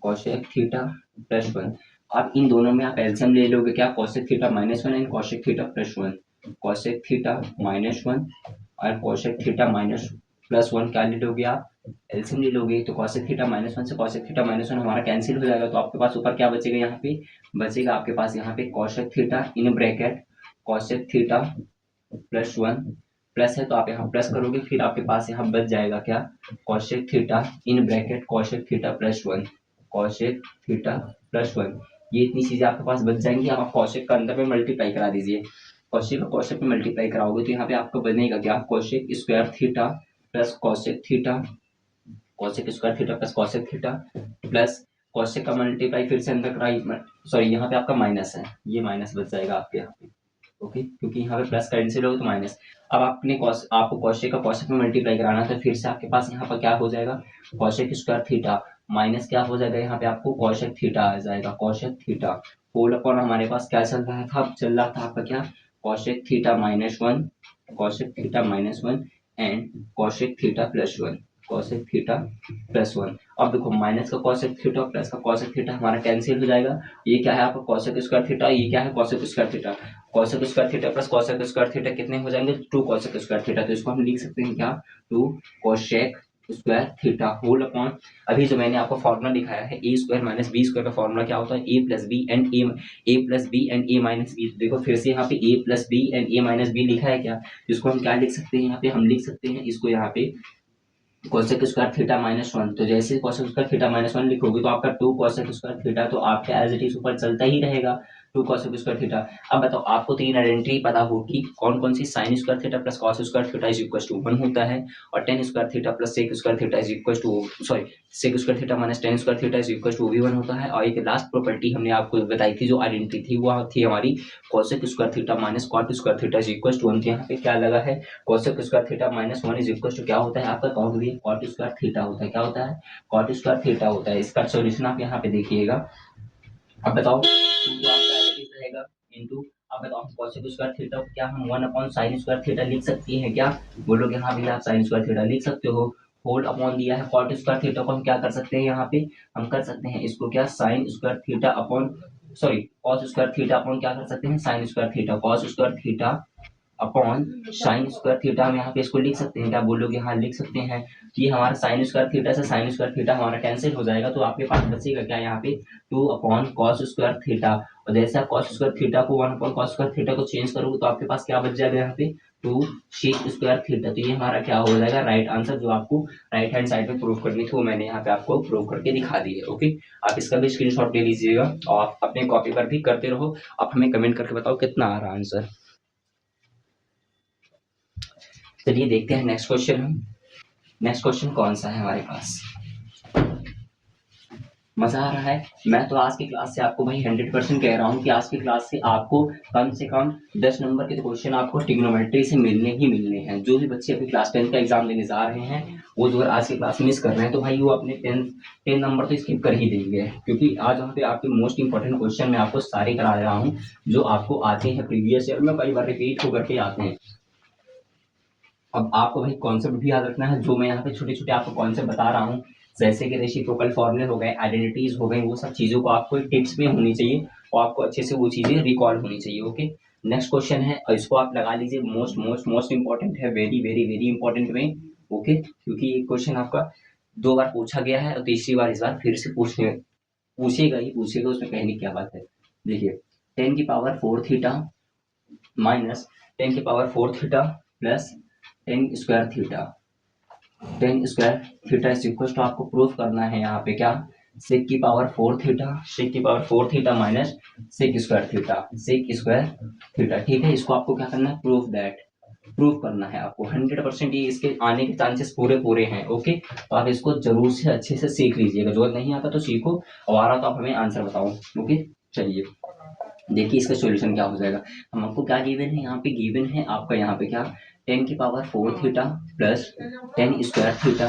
cosec theta plus 1। आप इन दोनों में आप एलसीएम ले लोगे क्या, cosec theta -1 and cosec theta plus 1, cosec theta -1 और कोशिक थीटा +1 क्या ले लोगे आप, एलसीएम ले लोगे तो कोशिक थीटा -1 से कोशिक थीटा -1 हमारा कैंसिल हो जाएगा, तो आपके पास ऊपर क्या बचेगा, यहाँ पे बचेगा आपके पास यहाँ पे cosec theta in bracket cosec theta plus 1 plus है तो आप यहाँ प्लस करोगे, फिर आपके पास यहाँ बच जाएगा क्या cosec theta in bracket cosec theta plus 1, cosec theta plus 1। ये इतनी चीजें आपके पास बच जाएंगी। अब आप कोशिक का अंदर में मल्टीप्लाई करा दीजिए, कोशिक का कोशिक में मल्टीप्लाई कराओगे तो यहाँ पे आपको बनेगा क्या cosec square theta plus cosec theta, cosec square theta plus cosec theta plus cosec का मल्टीप्लाई फिर से अंदर कराई, सॉरी यहाँ पे आपका माइनस है, ये माइनस बच जाएगा आपके यहाँ पे। ओके, क्योंकि यहाँ पे प्लस कैंसिल हो तो माइनस। अब आपने आपको कोशिक का कोशिक में मल्टीप्लाई कराना तो फिर से आपके पास यहाँ पर क्या हो जाएगा कोशिक स्क्वायर थीटा माइनस क्या हो जाएगा, यहाँ पे आपको कोशिक थीटा आ जाएगा, कोशिक थीटा होल अपॉन हमारे पास क्या चल रहा था, चल रहा था आपका क्या cosec theta -1, cosec theta -1 and cosec theta plus 1, cosec theta plus 1। अब देखो माइनस का कोशिक थीटा प्लस का कोशिक थीटा हमारा कैंसिल हो जाएगा, ये क्या है आपका कोशिक स्क्वायर थीटा, ये क्या है कोशिक square theta, cosec square theta plus कोशिक स्क्वायर थीटा कितने हो जाएंगे 2 कोशिक स्क्वायर थीटा, तो इसको हम लिख सकते हैं क्या 2 cosec square theta whole upon, अभी जो मैंने आपको फॉर्मूला दिखाया है A square minus B square का फॉर्मूला क्या होता है A plus B and A plus B and A minus B. देखो फिर से यहाँ पे A plus B and A minus B लिखा है क्या, इसको हम क्या लिख सकते हैं यहाँ पे, हम लिख सकते हैं इसको यहाँ पे कोसेक स्क्वायर थीटा -1, तो जैसे कोसेक स्क्वायर थीटा -1 लिखोगे तो आपका 2 कोसेक स्क्वायर थीटा तो आपका एज इट इज ऊपर चलता ही रहेगा 2 कोसेक स्क्वायर थीटा। अब बताओ आपको तीन आइडेंटिटी पता होगी कौन कौन सी, sine square theta plus cos square theta is equal to 1 होता है, और tan square theta plus sec square theta is equal to, sorry sec square theta minus tan square theta is equal to भी 1 होता है। और एक last property हमने आपको बताई थी जो आइडेंटिटी थी वो थी हमारी cosec square theta minus cot square theta is equal to 1। यहाँ पे क्या लगा है cosec square theta -1 is equal to क्या होता है आपका कॉट स्क्वायर थीटा होता है, क्या होता है कॉट स्क्वायर थीटा होता है। इसका सॉल्यूशन आप यहाँ पे देखिएगा। अब बताओ इनटू आपका रहेगा इनटू, अब बताओ कोसेक स्क्वायर थीटा को क्या हम 1 अपॉन साइन स्क्वायर थीटा लिख सकते हैं क्या, बोलोगे हाँ भैया आप साइन स्क्वायर थीटा लिख सकते हो। होल अपॉन दिया है कॉट स्क्वायर थीटा को हम क्या कर सकते हैं यहाँ पे, हम कर सकते हैं इसको क्या sign square theta upon, sorry cos square theta upon क्या कर सकते हैं sign square theta, cos square theta upon sine square theta हम यहाँ पे इसको लिख सकते हैं क्या, बोलोगे हाँ लिख सकते हैं। ये हमारा साइन स्क्वायर थीटा से साइन स्क्वायर थीटा हमारा कैंसिल हो जाएगा, तो आपके पास बचेगा क्या यहाँ पे 2 अपॉन कॉस स्क्वायर थीटा, और जैसे आप कॉस स्क्वायर थीटा को 1 अपॉन कॉस स्क्वायर थीटा को चेंज करोगे तो आपके पास क्या बच जाएगा यहाँ पे 2 सेक स्क्वायर थीटा। तो ये हमारा क्या हो जाएगा राइट आंसर, जो आपको राइट हैंड साइड में प्रूव करनी थी वो मैंने यहाँ पे आपको प्रूव करके दिखा दी है। ओके, आप इसका भी स्क्रीनशॉट ले लीजिएगा और आप अपने कॉपी पर भी करते रहो, आप हमें कमेंट करके बताओ कितना आ रहा आंसर। चलिए देखते हैं नेक्स्ट क्वेश्चन हम। नेक्स्ट क्वेश्चन कौन सा है हमारे पास? मजा आ रहा है? मैं तो आज की क्लास से आपको भाई 100% कह रहा हूँ कि आज की क्लास से आपको कम से कम 10 नंबर के तो क्वेश्चन आपको ट्रिग्नोमेट्री से मिलने ही मिलने हैं। जो भी बच्चे अभी क्लास 10 का एग्जाम देने जा रहे हैं वो जो आज की क्लास मिस कर रहे हैं तो भाई वो अपने 10 नंबर तो स्किप कर ही देंगे, क्योंकि आज वहाँ पे आपके मोस्ट इंपॉर्टेंट क्वेश्चन मैं आपको सारे करा रहा हूँ जो आपको आते हैं प्रीवियस ईयर में, कई बार रिपीट होकर के आते हैं। अब आपको भाई कॉन्सेप्ट भी याद रखना है, जो मैं यहाँ पे छोटे छोटे आपको कॉन्सेप्ट बता रहा हूँ, जैसे कि रेसिप्रोकल फॉर्मूले हो गए, आइडेंटिटीज हो गई, वो सब चीज़ों को आपको टिप्स में होनी चाहिए और आपको अच्छे से वो चीज़ें रिकॉल होनी चाहिए। ओके, नेक्स्ट क्वेश्चन है और इसको आप लगा लीजिए, मोस्ट मोस्ट मोस्ट इंपॉर्टेंट है, वेरी वेरी वेरी इंपॉर्टेंट में। ओके, क्योंकि ये क्वेश्चन आपका 2 बार पूछा गया है और तीसरी बार इस बार फिर से पूछेगा ही पूछेगा, उसमें कहने की क्या बात है। देखिए, 10⁴ minus 10⁴ plus 10² theta is equal to, आपको प्रूफ करना है यहाँ पे क्या, sec⁴ theta minus sec² theta. ठीक है, इसको आपको क्या करना है, प्रूफ करना है आपको। 100% ये इसके आने के चांसेस पूरे पूरे हैं। ओके, तो आप इसको जरूर से अच्छे से सीख लीजिएगा, जो नहीं आता तो सीखो और आ रहा तो आप हमें आंसर बताओ। ओके, चलिए देखिए इसका सॉल्यूशन क्या हो जाएगा। हम आपको क्या गिवन है, यहाँ पे गिवन है आपका यहाँ पे क्या, 10⁴ थीटा प्लस 10² थीटा।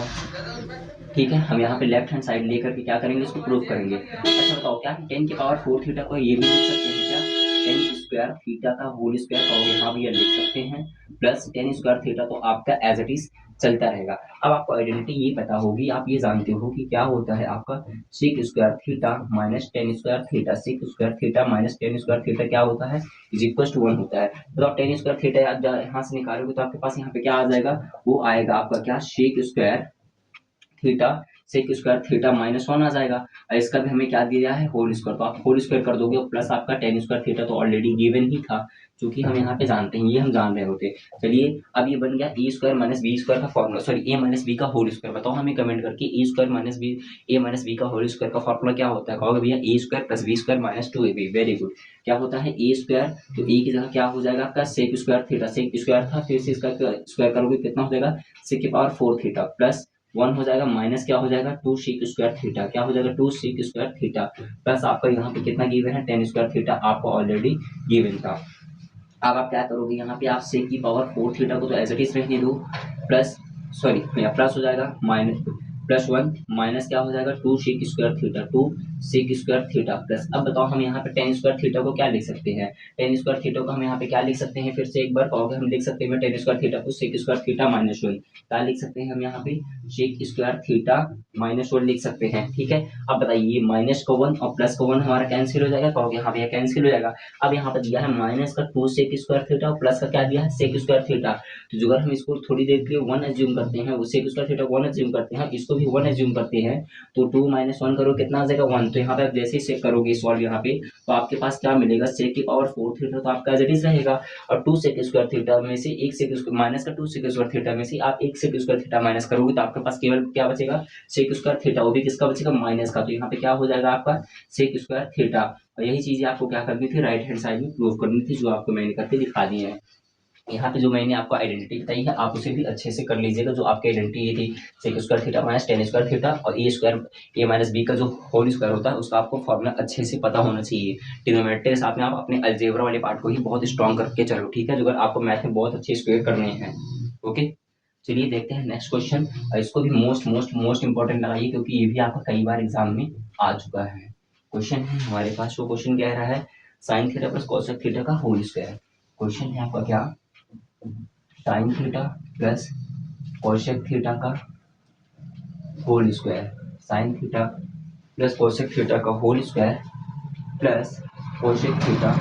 ठीक है, हम यहाँ पे लेफ्ट हैंड साइड लेकर के क्या करेंगे, इसको प्रूव करेंगे। अच्छा बताओ, क्या 10⁴ थीटा को ये भी लिख सकते हैं क्या, 10² थीटा का होल स्क्वायर का यहाँ भी लिख सकते हैं, प्लस 10² थीटा तो आपका एज इट इज चलता रहेगा। अब आपको आइडेंटिटी ये पता होगी, आप ये जानते हो कि क्या होता है आपका sec² theta minus 10² theta, sec² theta minus 10² theta क्या होता है, इज इक्वल टू 1 होता है। तो आप 10² थीटा यहाँ से निकालोगे तो आपके पास यहाँ पे क्या आ जाएगा, वो आएगा आपका क्या, sec² थीटा sec² थीटा -1 आ जाएगा। और इसका भी हमें क्या दिया है, होल स्क्वायर, तो आप होल स्क्वायर कर दोगे, प्लस आपका 10² थीटा तो ऑलरेडी गिवन ही था, क्योंकि हम यहाँ पे जानते हैं, ये हम जान रहे होते। चलिए अब ये बन गया a² माइनस b² का formula, sorry a minus b का होल स्क्वायर। बताओ हमें कमेंट करके a² माइनस b का होल स्क्वायर का फॉर्मूला क्या होता है, कहोगे भैया a² plus b² minus 2ab। Very good, क्या होता है a², तो a की जगह क्या हो जाएगा आपका sec² थीटा, sec स्क्वायर था, फिर से इसका स्क्वायर करोगे कितना हो जाएगा, sec⁴ थीटा प्लस 1 हो जाएगा, माइनस क्या हो जाएगा 2 sec² थीटा, क्या हो जाएगा 2 sec² थीटा, प्लस आपका यहाँ पे कितना गिवन है 10² थीटा, आपको ऑलरेडी गिवन था। अब आप क्या करोगे, यहाँ पे आप sec⁴ थीटा को तो एज इट इज रहने दो, प्लस सॉरी प्लस हो जाएगा माइनस +1 माइनस क्या हो जाएगा 2 sec² theta, 2 sec² theta plus. अब बताओ हम यहाँ पे 10² थीटा को क्या लिख सकते हैं, 10² थीटा को हम यहाँ पे क्या लिख सकते हैं, फिर से एक बार कहोगे, हम लिख सकते हैं 10² थीटा को sec² थीटा -1, क्या लिख सकते हैं हम यहाँ पे sec² थीटा -1 लिख सकते हैं। ठीक है, अब बताइए माइनस का 1 और प्लस का 1 हमारा कैंसिल हो जाएगा, कहोगे हाँ भैया कैंसिल हो जाएगा। अब यहाँ पर दिया है माइनस का 2 sec² थीटा और प्लस का क्या दिया है sec² थीटा, तो अगर हम इसको थोड़ी देर के लिए 1 एज्यूम करते हैं, वो sec² थीटा 1 एज्यूम करते हैं, इसको भी 1 एज्यूम करते हैं, तो 2 - 1 करो कितना आ जाएगा 1। तो यहाँ पे आप जैसे ही चेक करोगे सॉल्व यहाँ पे, तो आपके पास क्या मिलेगा, sec⁴ थीटा तो आपका एज इट इज रहेगा, और 2 sec² थीटा में से एक माइनस का 2 sec² थीटा में से आप एक sec² थीटा माइनस करोगे, तो आपके पास केवल क्या बचेगा, sec² थीटा, वो भी किसका बचेगा, माइनस का। तो यहाँ पे क्या हो जाएगा आपका sec² थीटा। और यही चीजें आपको क्या करनी थी, राइट हैंड साइड में प्रूव करनी थी, जो आपको मैंने करके दिखा दी है। यहाँ पे जो मैंने आपको आइडेंटिटी बताई है, आप उसे भी अच्छे से कर लीजिएगा। जो आपकी आइडेंटिटी ये थी sec² थीटा माइनस 10² थीटा और a माइनस b का जो होल स्क्वायर होता है, उसका आपको फॉर्मूला अच्छे से पता होना चाहिए। ट्रिग्नोमेट्री के साथ में आप अपने अलजेब्रा वाले पार्ट को ही बहुत स्ट्रॉन्ग करके चलो, ठीक है, जो अगर आपको मैथ में बहुत अच्छे स्क्वायर करने हैं। ओके, चलिए देखते हैं नेक्स्ट क्वेश्चन, और इसको भी मोस्ट मोस्ट मोस्ट इंपॉर्टेंट लगाइए, क्योंकि ये भी आपका कई बार एग्जाम में आ चुका है। क्वेश्चन है हमारे पास, वो क्वेश्चन क्या रहा है, sin theta plus cosec theta का होल स्क्वायर। क्वेश्चन है आपका क्या, sin theta plus cosec theta का whole square, sin theta plus cosec theta का whole square plus cosec theta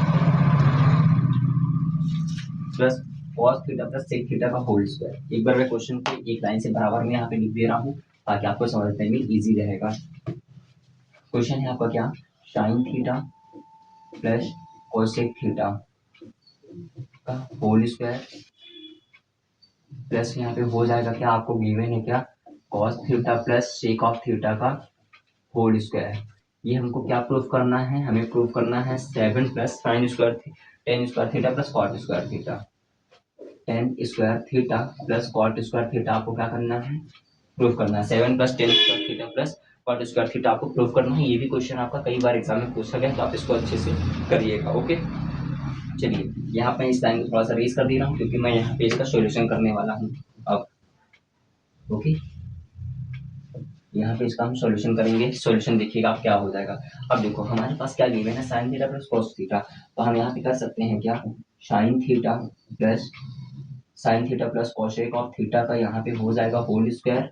plus cos theta plus sec theta का whole square. एक बार मैं क्वेश्चन को एक लाइन से बराबर में यहाँ पे लिख दे रहा हूँ, ताकि आपको समझने में इजी रहेगा। क्वेश्चन है आपका क्या, sin theta plus cosec theta का होल स्क्वायर प्लस यहाँ पे हो जाएगा क्या, आपको गिवन है क्या, cos theta plus sec of theta का होल स्क्वायर। ये हमको क्या प्रूफ करना है, हमें प्रूफ करना है 7 plus tan² theta plus cot² theta, tan² theta plus cot² theta आपको क्या करना है, प्रूफ करना है। 7 + 10 square theta plus cot square theta आपको प्रूफ करना है। ये भी क्वेश्चन आपका कई बार एग्जाम में पूछा गया, तो आप इसको अच्छे से करिएगा। ओके, चलिए यहाँ पे इस लाइन को थोड़ा सा रेज कर दे रहा हूँ क्योंकि मैं यहाँ पे इसका सॉल्यूशन करने वाला हूँ अब। ओके, यहाँ पे इसका हम सॉल्यूशन करेंगे। सॉल्यूशन देखिएगा आप क्या हो जाएगा। अब देखो हमारे पास क्या गिवन है, sign theta plus cos theta. तो हम यहाँ पे कर सकते हैं क्या, sign theta plus cosec of theta का यहाँ पे हो जाएगा होल स्क्वायर,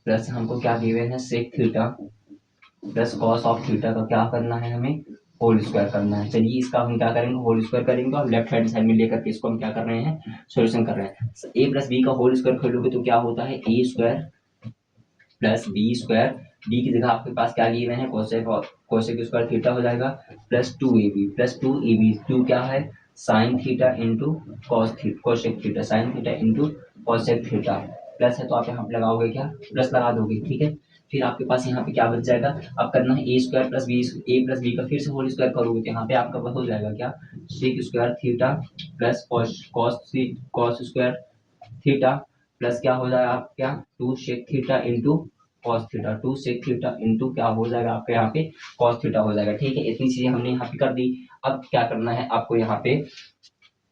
प्लस हमको क्या गिवन है, sec theta plus cos of theta का क्या करना है, हमें होल स्क्वायर करना है। चलिए इसका हम क्या करेंगे, होल स्क्वायर करेंगे और लेफ्ट हैंड साइड में लेकर के इसको हम क्या कर रहे हैं, सॉल्यूशन कर रहे हैं। ए प्लस बी का होल स्क्वायर खोलोगे तो क्या होता है, A square plus B square, B की जगह आपके पास क्या लिए हुए हैं, कोसेक स्क्वायर थीटा हो जाएगा, प्लस 2ab, टू क्या है, sign theta into cosec theta, sine theta into cosec theta, plus है तो आप यहाँ पे लगाओगे क्या, प्लस लगा दोगे, ठीक है। फिर आपके पास यहाँ पे क्या बच जाएगा, अब करना है ए स्क्वायर प्लस बी का फिर से होल स्क्वायर करोगे तो यहाँ पे आपका हो जाएगा क्या, sec square theta plus cos square theta plus क्या हो जाएगा आप क्या, 2 sec theta into cos theta, 2 sec theta into क्या हो जाएगा आपके यहाँ पे कॉस थीटा हो जाएगा, ठीक है। इतनी चीजें हमने यहाँ पे कर दी। अब क्या करना है आपको, यहाँ पे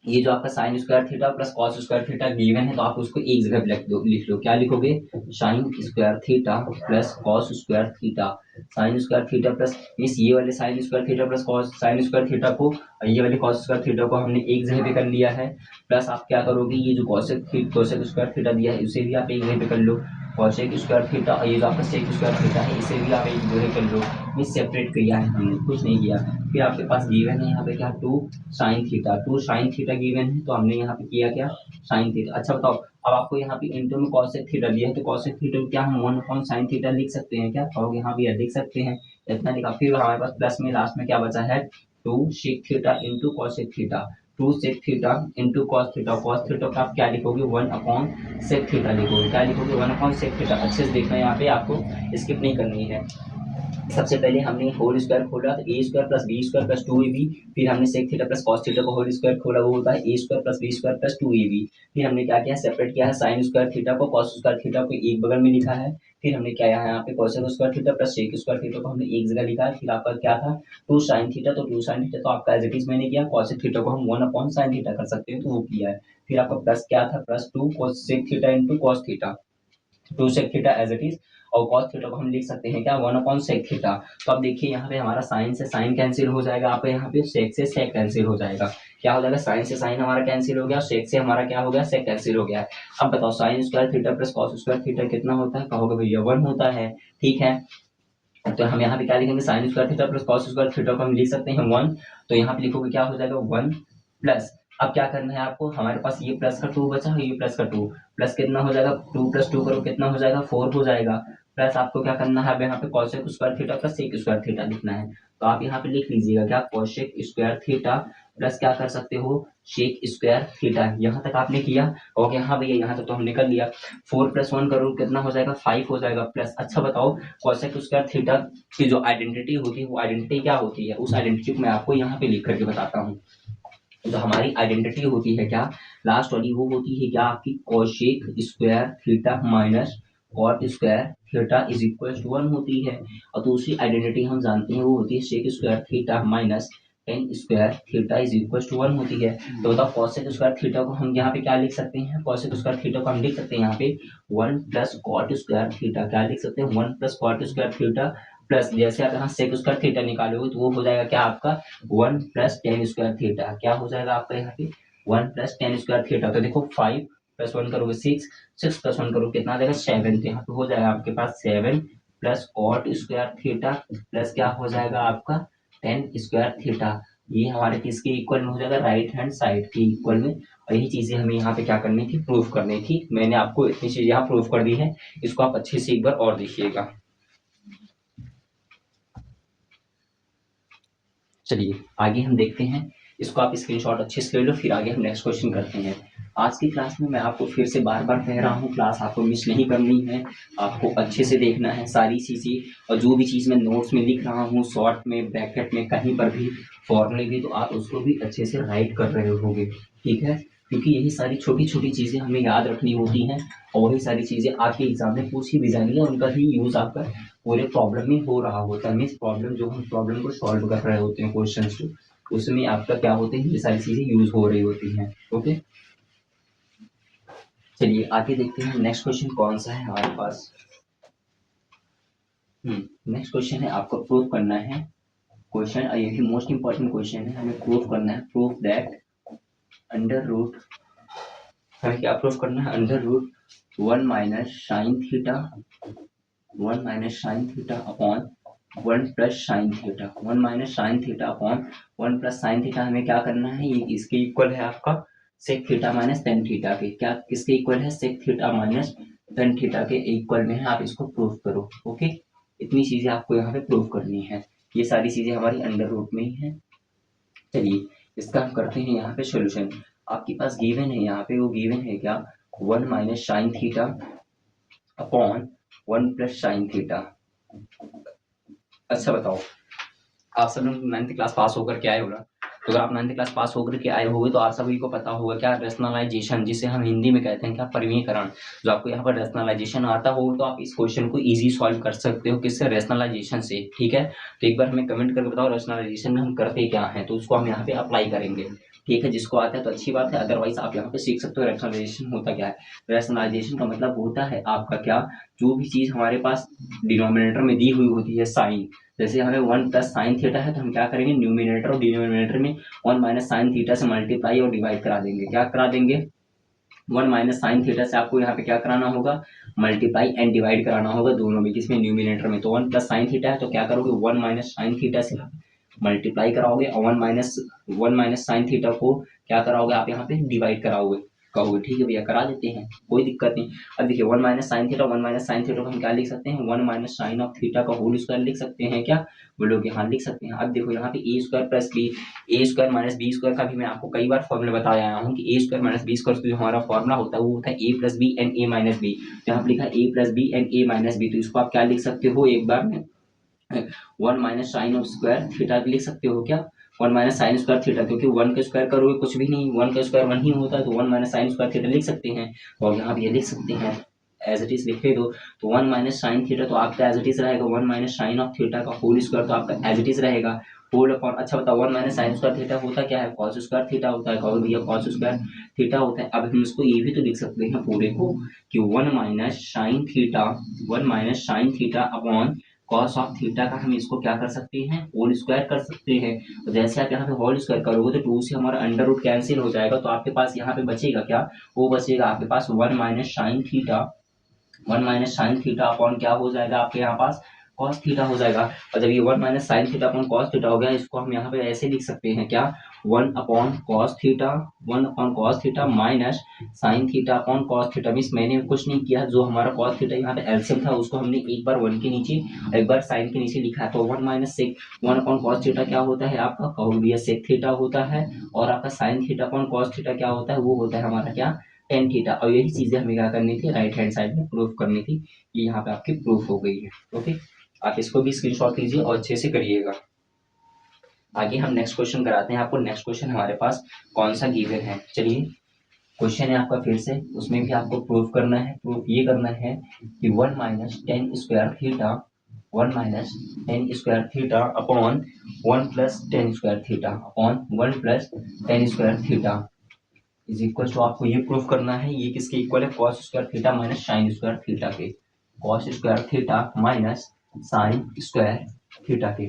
ये जो आपका sine square theta plus cos square theta given है तो आप उसको एक जगह लिख लो, क्या लिखोगे, sign square theta plus cos square theta, sign square theta plus means ये वाले sign square theta plus cos sine square theta को, ये वाले कॉस स्क्वायर थीटा को हमने एक जगह पे कर लिया है। प्लस आप क्या करोगे, ये जो कोसेक स्क्वायर थीटा दिया है उसे भी आप एक जगह पे कर लो, कोसेक स्क्वायर थीटा, और ये जो आपका सेक स्क्वायर थीटा है इसे भी आप एक जगह कर लो। ये सेपरेट किया है हमने, कुछ नहीं किया। फिर आपके पास गिवन है यहाँ पे क्या, 2 साइन थीटा गिवन है तो हमने यहाँ पे किया क्या, साइन थीटा। अच्छा बताओ, अब आपको यहाँ पे इंटू में कॉसेक थीटा दिया है तो कॉसेक थीटा क्या हम 1/sin थीटा लिख सकते हैं क्या, और यहाँ भी लिख सकते हैं, इतना लिखा। फिर हमारे पास प्लस में लास्ट में क्या बचा है, 2 sec theta into cosec theta, 2 sec theta into cos theta का आप क्या लिखोगे, 1/सेक थीटा लिखोगे, क्या लिखोगे, 1/सेक थीटा। अच्छे से देखना, यहाँ पे आपको स्किप नहीं करनी है। सबसे पहले हमने होल स्क्वायर खोला तो A square plus B square plus 2ab, फिर हमने sec theta plus cos theta को होल स्क्वायर खोला, वो होता है A square plus B square plus 2ab। फिर हमने क्या किया, सेपरेट किया है, साइन स्क्वायर थीटा को कॉस स्क्वायर थीटा को एक बगल में लिखा है। फिर हमने क्या यहाँ पे cosec square theta plus sec square theta को हमने एक जगह लिखा है। फिर आपका क्या था, 2 साइन थीटा, तो 2 साइन थीटा तो आपका एज इट इज मैंने किया, कॉसेक थीटा को हम 1/sin थीटा कर सकते हैं तो वो किया है। फिर आपका प्लस क्या था, plus 2 cosec theta into cos theta, 2 sec theta as it is, और कॉस थीटा को हम लिख सकते हैं क्या, 1/सेक थीटा। तो अब देखिए यहाँ पे हमारा साइन से साइन कैंसिल हो जाएगा, आपको यहाँ पे सेक से सेक कैंसिल हो जाएगा। क्या हो जाएगा, साइन से साइन हमारा कैंसिल हो गया, सेक से हमारा क्या हो गया, सेक कैंसिल हो गया। अब बताओ sign square theta plus cos square theta कितना होता है, कहोगे भैया 1 होता है, ठीक है। तो हम यहाँ पे क्या लिखेंगे, sign square theta plus cos square theta को हम लिख सकते हैं 1, तो यहाँ पे लिखोगे क्या हो जाएगा 1 प्लस, अब क्या करना है आपको, हमारे पास ये प्लस का 2 बचा है, ये प्लस का 2, प्लस कितना हो जाएगा, 2 + 2 करो कितना हो जाएगा, 4 हो जाएगा। प्लस आपको क्या करना है, अब यहाँ पे cosec square theta plus sec square theta लिखना है, तो आप यहाँ पे लिख लीजिएगा क्या, कॉसेक स्क्वायर थीटा प्लस क्या कर सकते हो, सेक स्क्वायर थीटा। यहाँ तक आपने किया, और यहाँ भैया यहाँ तक तो हमने कर लिया। 4 + 1 करो कितना हो जाएगा, 5 हो जाएगा, प्लस अच्छा बताओ, कॉसेक स्क्वायर थीटा की जो आइडेंटिटी होती है वो आइडेंटिटी क्या होती है, उस आइडेंटिटी को मैं आपको यहाँ पे लिख करके बताता हूँ। तो हमारी आइडेंटिटी होती है क्या, लास्ट वाली वो होती है क्या आपकी, cosec square theta minus cot square theta is equal to 1 होती है। और दूसरी आइडेंटिटी हम जानते हैं वो होती है sec square theta minus tan square theta is equal to 1 होती है। तो बताओ कोसेक स्क्वायर थीटा को हम यहाँ पे क्या लिख सकते हैं, कोसेक स्क्वायर थीटा को हम लिख सकते हैं यहाँ पे 1 + कॉट स्क्वायर थीटा, क्या लिख सकते हैं, 1 + कॉट स्क्वायर थीटा, प्लस जैसे आप यहाँ सेक स्क्वायर थीटा निकालोगे तो वो हो जाएगा क्या आपका 1 + tan स्क्वायर थीटा, क्या हो जाएगा आपका यहाँ पे 1 + tan स्क्वायर थीटा। तो देखो 5 + 1 करोगे 6, 6 + 1 करोगे कितना आ जाएगा 7, तो यहाँ पे हो जाएगा आपके पास 7 + कॉट स्क्वायर थीटा प्लस क्या हो जाएगा आपका tan स्क्वायर थीटा। ये हमारे किसके इक्वल में हो जाएगा, राइट हैंड साइड के इक्वल में। और यही चीजें हमें यहाँ पे क्या करनी थी, प्रूफ करनी थी। मैंने आपको इतनी चीजें यहाँ प्रूफ कर दी है, इसको आप अच्छे से एक बार और देखिएगा। चलिए आगे हम देखते हैं, इसको आप स्क्रीनशॉट अच्छे से ले लो, फिर आगे हम नेक्स्ट क्वेश्चन करते हैं। आज की क्लास में मैं आपको फिर से बार बार कह रहा हूँ, क्लास आपको मिस नहीं करनी है, आपको अच्छे से देखना है सारी चीज़ें, और जो भी चीज़ मैं नोट्स में लिख रहा हूँ, शॉर्ट में, ब्रैकेट में, कहीं पर भी फॉर्मूले भी, तो आप उसको भी अच्छे से राइट कर रहे होगे, ठीक है। क्योंकि यही सारी छोटी छोटी चीज़ें हमें याद रखनी होती हैं और वही सारी चीज़ें आपके एग्जाम में पूछी भी जाएंगी और उनका ही यूज़ आपका पूरे प्रॉब्लम में हो रहा होता है। मीन्स प्रॉब्लम जो हम प्रॉब्लम को सॉल्व कर रहे होते हैं क्वेश्चन को, उसमें आपका क्या होते हैं, ये सारी चीज़ें यूज़ हो रही होती हैं। ओके, चलिए आगे देखते हैं नेक्स्ट क्वेश्चन कौन सा है हमारे पास। नेक्स्ट क्वेश्चन है, आपको प्रूव करना है क्वेश्चन, ये भी मोस्ट इंपॉर्टेंट क्वेश्चन है, हमें प्रूव करना है, प्रूफ दैट अंडर रूट, हमें क्या प्रूव करना है, under root 1 minus sine theta, 1 minus sine theta upon 1 plus sine theta, 1 minus sine theta upon 1 plus sine theta, हमें क्या करना है, ये इसके इक्वल है आपका sec theta minus tan theta के, क्या किसके इक्वल है, sec theta minus tan theta के इक्वल में है, आप इसको प्रूव करो। ओके, इतनी चीजें आपको यहाँ पे प्रूव करनी है, ये सारी चीजें हमारी अंडर रूट में ही है। चलिए इसका हम करते हैं यहाँ पे सॉल्यूशन। आपके पास गिवन है यहाँ पे, वो गिवन है क्या, 1 minus sine theta upon 1 plus sine theta. अच्छा बताओ, आप सब लोग 9th क्लास पास होकर के आए हो ना, तो अगर आप 9th क्लास पास होकर के आए होगे तो आप सभी को पता होगा क्या, रेशनलाइजेशन, जिसे हम हिंदी में कहते हैं क्या, परिमीकरण। जो आपको यहाँ पर रेशनलाइजेशन आता हो तो आप इस क्वेश्चन को इजी सॉल्व कर सकते हो, किससे, रेशनलाइजेशन से। ठीक है, तो एक बार हमें कमेंट करके बताओ रेशनलाइजेशन में हम करते क्या है, तो उसको हम यहाँ पे अप्लाई करेंगे। ठीक है, जिसको आता है तो अच्छी बात है, अदरवाइज आप यहाँ पे सीख सकते हो रेशनलाइजेशन होता क्या है। रेशनलाइजेशन का मतलब होता है आपका क्या, जो भी चीज हमारे पास डिनोमिनेटर में दी हुई होती है साइन, जैसे हमें 1 प्लस साइन थीटा है तो हम क्या करेंगे, न्यूमिनेटर और डिनोमिनेटर में 1 माइनस साइन थीटा से मल्टीप्लाई और डिवाइड करा देंगे। क्या करा देंगे, 1 माइनस साइन थीटा से आपको यहाँ पे क्या कराना होगा, मल्टीप्लाई एंड डिवाइड कराना होगा दोनों में, किसमें, न्यूमिनेटर में। तो 1 प्लस साइन थीटा है तो क्या करोगे, 1 माइनस साइन थीटा से मल्टीप्लाई कराओगे और 1 माइनस साइन थीटा को क्या कराओगे, आप यहाँ पे डिवाइड कराओगे, कहोगे ठीक है भैया करा देते हैं, कोई दिक्कत नहीं। अब देखिए 1 minus sine theta, 1 minus sine theta को हम क्या लिख सकते हैं, 1 माइनस साइन ऑफ थीटा का होल स्क्वायर लिख सकते हैं क्या, बोलोगे हाँ लिख सकते हैं। अब देखो यहाँ पे A square plus B, A square minus B square का भी मैं आपको कई बार फॉर्मूला बताया आया हूँ कि A square minus B square जो हमारा फॉर्मूला होता है वो होता है A plus B and A minus B. यहाँ पे लिखा है A plus B and A minus B, तो इसको आप क्या लिख सकते हो, एक बार में 1 minus sine of square theta लिख सकते हो क्या, 1 माइनस साइन स्क्वायर थीटा, क्योंकि 1 का स्क्वायर करोगे कुछ भी नहीं, 1 का स्क्वायर 1 ही होता है, तो 1 माइनस साइन स्क्वायर थीटा लिख सकते हैं। और यहाँ पे ये लिख सकते हैं एज इट इज लिखे दो, तो 1 माइनस साइन थीटा तो आपका एज इट इज रहेगा 1 माइनस साइन ऑफ थीटा का होल स्क्वायर, तो आपका एज इट इज रहेगा होल अपॉन। अच्छा बताओ 1 माइनस साइन स्क्वायर थीटा होता क्या है, कॉस स्क्वायर थीटा होता है, कहोगे भैया कॉस स्क्वायर थीटा होता है। अब हम इसको ये भी तो लिख सकते हैं पूरे को कि 1 minus sine theta, 1 minus sine theta upon cos of theta का हम इसको क्या कर सकते हैं, होल स्क्वायर कर सकते हैं। तो जैसे आप यहाँ पे होल स्क्वायर करोगे तो 2 से हमारा अंडर रूट कैंसिल हो जाएगा, तो आपके पास यहाँ पे बचेगा क्या, वो बचेगा आपके पास 1 minus sine theta, 1 minus sine theta upon क्या हो जाएगा आपके यहाँ पास, कॉस थीटा हो जाएगा। और जब ये 1 minus sine theta upon cos theta हो गया, इसको हम यहाँ पे ऐसे लिख सकते हैं क्या, 1 upon cos theta, 1 upon cos theta minus sine theta upon cos theta. Means मैंने कुछ नहीं किया, जो हमारा कॉस थीटा यहाँ पे एलसीएम था उसको हमने एक बार 1 के नीचे एक बार साइन के नीचे लिखा है, तो 1 minus sec 1 upon cos theta क्या होता है आपका, कहो भैया सेक थीटा होता है, और आपका sign theta upon cos theta क्या होता है, वो होता है हमारा क्या, टेन थीटा। और यही चीजें हमें क्या करनी थी, राइट हैंड साइड में प्रूफ करनी थी, ये यहाँ पे आपकी प्रूफ हो गई है। ओके, आप इसको भी स्क्रीनशॉट लीजिए और अच्छे से करिएगा। आगे हम नेक्स्ट क्वेश्चन कराते हैं आपको। नेक्स्ट क्वेश्चन हमारे पास कौन सा गिवन है, चलिए क्वेश्चन है आपका फिर से, उसमें भी आपको प्रूफ करना है। प्रूफ ये करना है कि 1 minus tan square theta, 1 minus tan square theta upon 1 plus tan square theta upon 1 plus tan square theta is equal to, आपको ये प्रूफ करना है ये किसके इक्वल है, cos square theta minus sine square theta के, cos square theta minus sine square theta के।